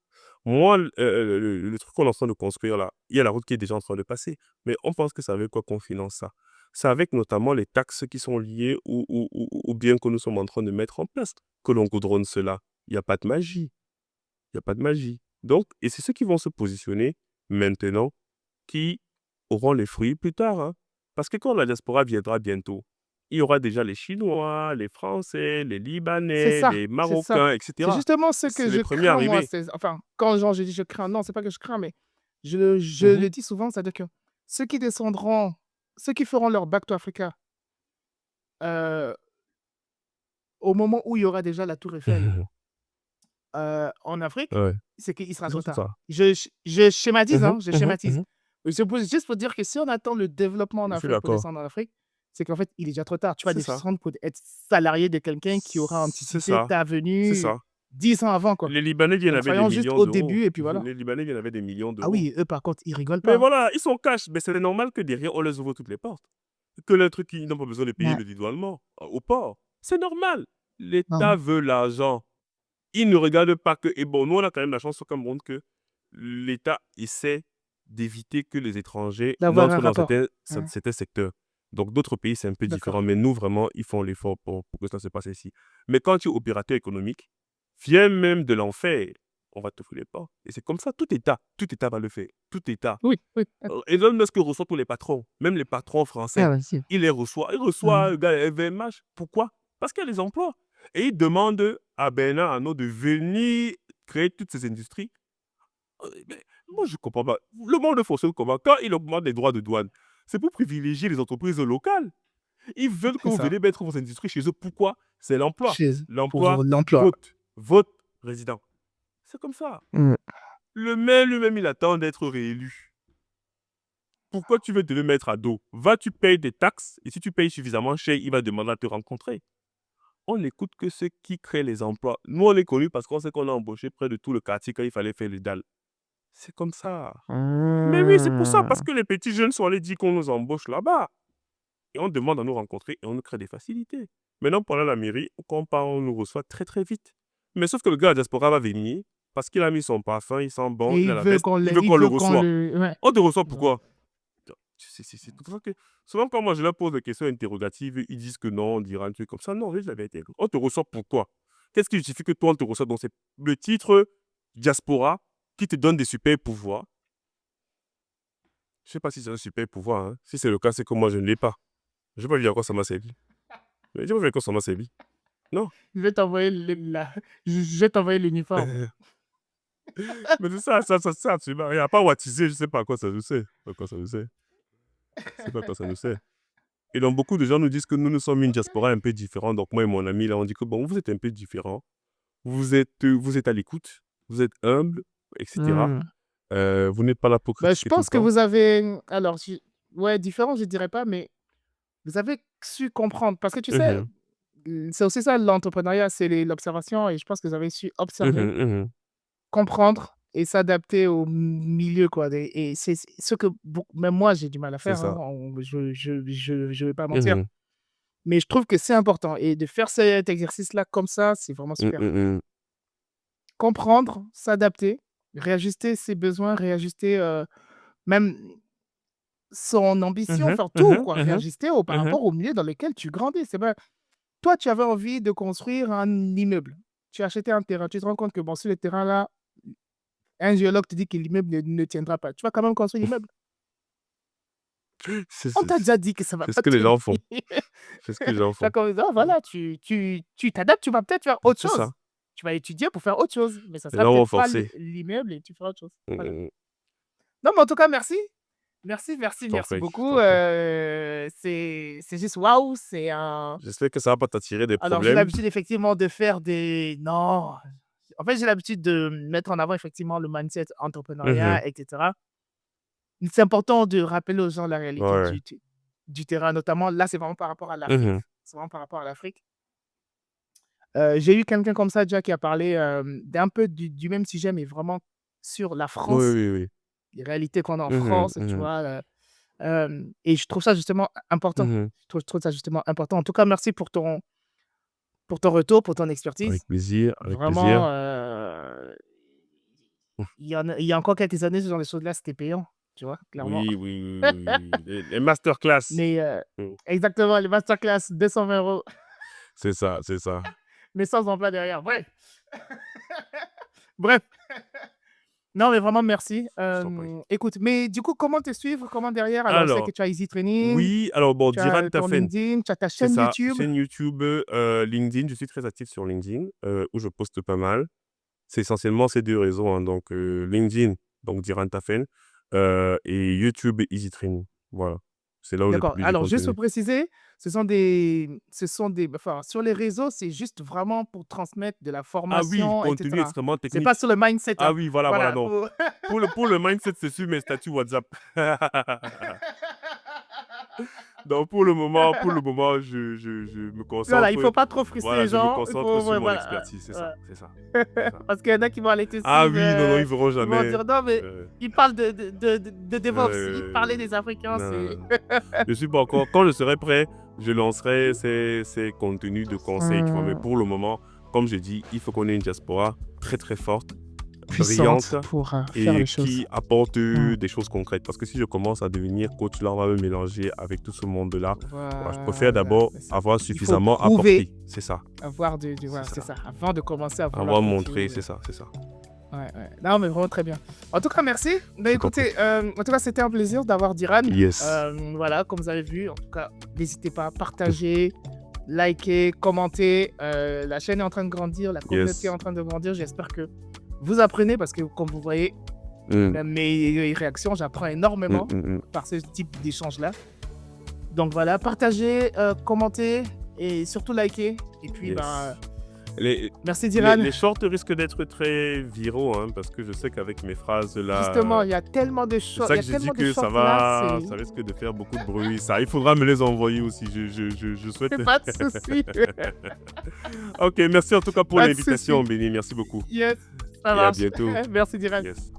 Moi, le truc qu'on est en train de construire là, il y a la route qui est déjà en train de passer. Mais on pense que c'est avec quoi qu'on finance ça? C'est avec notamment les taxes qui sont liées au bien que nous sommes en train de mettre en place que l'on goudronne cela. Il n'y a pas de magie. Il n'y a pas de magie. Donc, et c'est ceux qui vont se positionner maintenant qui auront les fruits plus tard. Hein. Parce que quand la diaspora viendra bientôt, il y aura déjà les Chinois, les Français, les C'est Libanais, ça, les c'est ça. Marocains, C'est etc. justement ce C'est que les je premiers crains moi, arrivés. c'est enfin, quand genre je dis je crains, non, c'est pas que je crains, mais je Mhm. le dis souvent, c'est-à-dire que ceux qui descendront, ceux qui feront leur Back to Africa, heu, au moment où il y aura déjà la tour Eiffel, en Afrique, Ouais. c'est qu'il sera Non, trop c'est tard. ça. Je schématise, Mhm, hein, je mhm, schématise. mhm. C'est juste pour dire que si on attend le développement en Je suis Afrique pour d'accord. descendre en Afrique, c'est qu'en fait, il est déjà trop tard. Tu vas C'est ça. descendre pour être salarié de quelqu'un qui aura C'est anticipé ça. ta C'est venue ça. 10 ans avant, quoi. Les Libanais viennent Donc avec des soyons juste millions au d'euros. début et puis voilà. Les Libanais viennent avec des millions Ah d'euros. oui, eux, par contre, ils rigolent Mais pas, hein. voilà, ils sont cash. Mais c'est normal que derrière, on les ouvre toutes les portes. Que le truc, ils n'ont pas besoin de payer Ouais. le dédouanement au port. C'est normal. L'État Non, veut l'argent. Il ne regarde pas que... Et bon, nous, on a quand même la chance au Cameroun que l'État essaie d'éviter que les étrangers d'avoir un n'entrent dans rapport. Mmh, certains secteurs. Donc, d'autres pays, c'est un peu différent. d'accord. Mais nous, vraiment, ils font l'effort pour que ça se passe ici. Mais quand tu es opérateur économique, viens même de l'enfer, on va te fouler les portes. Et c'est comme ça, tout État va le faire. Tout État. Oui, oui. Elon Musk reçoit tous les patrons, même les patrons Ah français. bah si. Il les reçoit. Il Mmh. reçoit le gars LVMH. Pourquoi? Parce qu'il y a des emplois. Et il demande à Bernard Arnault de venir créer toutes ces industries. Mais moi, je ne comprends pas. Le monde fonctionne comment? Quand il augmente les droits de douane, c'est pour privilégier les entreprises locales. Ils veulent que C'est vous ça. venez mettre vos industries chez eux. Pourquoi? C'est l'emploi. Chez L'emploi, pour l'emploi. vote résident. C'est comme ça. Mmh. Le maire lui-même, il attend d'être réélu. Pourquoi tu veux te le mettre à dos? Va, tu payes des taxes, et si tu payes suffisamment cher, il va demander à te rencontrer. On n'écoute que ceux qui créent les emplois. Nous, on est connus parce qu'on sait qu'on a embauché près de tout le quartier quand il fallait faire le dalle. C'est comme ça. Mais oui, c'est pour ça, parce Mmh. que les petits jeunes sont allés dire qu'on nous embauche là-bas. Et on demande à nous rencontrer et on nous crée des facilités. Maintenant, pendant la mairie, quand on part, on nous reçoit très très vite. Mais sauf que le gars à diaspora va venir, parce qu'il a mis son parfum, il sent bon, Et il a la veste, il veut il qu'on le veut qu'on reçoive. le ouais. On te reçoit Ouais. pourquoi? C'est pour ça que souvent quand moi je leur pose des questions interrogatives, ils disent que non, on dira un truc comme ça. Non, je dis la vérité. On te reçoit pourquoi? Qu'est-ce qui justifie que toi on te reçoit? Donc c'est le titre diaspora qui te donne des super pouvoirs. Je sais pas si c'est un super pouvoir. Hein. Si c'est le cas, c'est que moi je ne l'ai pas. Je ne sais pas dire à quoi ça m'a servi. Je ne sais pas à quoi ça m'a servi. Non. Je vais t'envoyer je vais t'envoyer l'uniforme. Mais c'est ça sert absolument à rien. À part wattiser, je ne sais pas à quoi ça nous sert. À quoi ça nous sert. Je ne sais pas à quoi ça nous sert. Et donc, beaucoup de gens nous disent que nous sommes une diaspora un peu différente. Donc, moi et mon ami, là, on dit que bon, vous êtes un peu différents. Vous êtes à l'écoute, vous êtes humble, etc. Mmh. Vous n'êtes pas là pour Bah, je critiquer tout le pense que temps. vous avez, alors, ouais, différent, je dirais pas, mais vous avez su comprendre. Parce que tu sais, Mhm, c'est aussi ça l'entrepreneuriat, c'est l'observation. Et je pense que vous avez su observer, mhm, mhm, comprendre et s'adapter au milieu, quoi. Et c'est ce que même moi, j'ai du mal à c'est faire. Hein, ça. je vais pas mentir. Mhm, Mais je trouve que c'est important. Et de faire cet exercice-là comme ça, c'est vraiment mhm, super. mhm, Comprendre, s'adapter, réajuster ses besoins, réajuster même son ambition, mhm, faire tout, mhm, quoi. mhm, Réajuster par mhm. rapport au milieu dans lequel tu grandis. C'est pas... Toi, tu avais envie de construire un immeuble. Tu as acheté un terrain. Tu te rends compte que bon, sur le terrain-là, un géologue te dit que l'immeuble ne tiendra pas. Tu vas quand même construire l'immeuble. C'est On c'est- t'a déjà dit que ça va c'est ce pas que les tenir. gens font. C'est ce que les gens Tu vas font. comme ça, voilà, tu t'adaptes, tu vas peut-être faire autre C'est ça. chose. Tu vas étudier pour faire autre chose, mais ça Les sera gens vont peut-être pas forcer. l'immeuble et tu feras autre chose. Voilà. Mhm. Non, mais en tout cas, merci. Merci, Je merci, t'en merci prie, je beaucoup. t'en prie. C'est juste waouh, c'est un... J'espère que ça va pas t'attirer des Alors, j'ai problèmes. l'habitude effectivement de faire des... Non. En fait, j'ai l'habitude de mettre en avant effectivement le mindset Mhm. entrepreneuriat, etc. C'est important de rappeler aux gens la réalité Ouais. du terrain, notamment là, c'est vraiment par rapport à l'Afrique. Mhm. C'est vraiment par rapport à l'Afrique. J'ai eu quelqu'un comme ça déjà qui a parlé d'un peu du même sujet, mais vraiment sur la Oui, France, oui, oui. les réalités qu'on a en Mhm, France, tu mhm, vois. Et je trouve ça justement important. mhm. Je trouve ça justement important. En tout cas, merci pour ton retour, pour ton Avec expertise. plaisir, avec plaisir. Vraiment, il y a encore quelques années, ce genre de choses-là, c'était payant, tu vois, clairement. Oui, oui, oui, oui, oui. Les masterclass. Mais Mm. exactement, les masterclass, 220 €, C'est ça, c'est ça. mais sans emploi derrière. Bref. Bref. Non, mais vraiment, merci. Je t'en prie. Écoute, mais du coup, comment te suivre? Comment derrière? Alors, je sais que Alors, tu as Easy Training, oui, alors bon, tu Diran as ton Tafen, LinkedIn, tu as ta c'est chaîne ça. YouTube. Chaîne YouTube, LinkedIn, je suis très actif sur LinkedIn, où je poste pas mal. C'est essentiellement ces deux réseaux, hein, donc LinkedIn, donc Diran Tafen, et YouTube Easy Training. Voilà. C'est là où je D'accord. publie du Alors, juste pour contenu. préciser, ce sont des, enfin, sur les réseaux, c'est juste vraiment pour transmettre de la Ah oui, formation, contenu etc. extrêmement C'est pas technique. sur le mindset, Ah hein. oui, voilà, voilà, Voilà. non. Pour le mindset, c'est sur mes statuts WhatsApp. Donc pour le moment, je me Voilà, il concentre, faut pas trop frustrer voilà, les je me gens. Il concentre faut, sur ouais, mon voilà. expertise, c'est ça, Ouais. c'est ça, c'est ça. Parce qu'il y en a qui vont aller te Ah suivre, oui, non, non, ils verront ils vont jamais. dire non, mais euh, il parle de DevOps, il parlait des Africains, non, non, c'est... non. Je suis pas encore. Quand je serai prêt, je lancerai ces contenus de conseils, tu vois. Mais pour le moment, comme je dis, il faut qu'on ait une diaspora très, très forte, brillante Puissante pour faire et les choses. qui apporte Hmm. des choses concrètes. Parce que si je commence à devenir coach, là, on va me mélanger avec tout ce monde-là. Voilà, je préfère Voilà, d'abord c'est ça. avoir Il faut suffisamment prouver, apporté. C'est ça, avoir c'est voilà, c'est ça. ça, avant de commencer à vouloir Avoir montré, continuer. c'est ça, c'est ça. Ouais, ouais. Non, mais vraiment très bien. En tout cas, merci. Bah, Je t'en prie. écoutez, en tout cas, c'était un plaisir d'avoir Diran. Yes. Voilà, comme vous avez vu, en tout cas, n'hésitez pas à partager, liker, commenter. La chaîne est en train de grandir, la communauté est Yes. en train de grandir. J'espère que vous apprenez parce que, comme vous voyez, Mm, même mes réactions, j'apprends mm, énormément mm, mm. par ce type d'échange-là. Donc voilà, partagez, commentez et surtout likez. Et puis, Yes. ben, Les, merci les, Diran. les shorts risquent d'être très viraux, hein, parce que je sais qu'avec mes phrases là, Justement, il y a tellement de c'est choses, ça il y a que je dis tellement de que ça shorts là, va, c'est... ça risque de faire beaucoup de bruit. Ça, il faudra me les envoyer aussi. Je souhaite. Pas de souci. Ok, merci en tout cas pour Pas de l'invitation, souci. Béni. Merci beaucoup. Yes, ça Et à marche. bientôt. Merci Diran. Yes.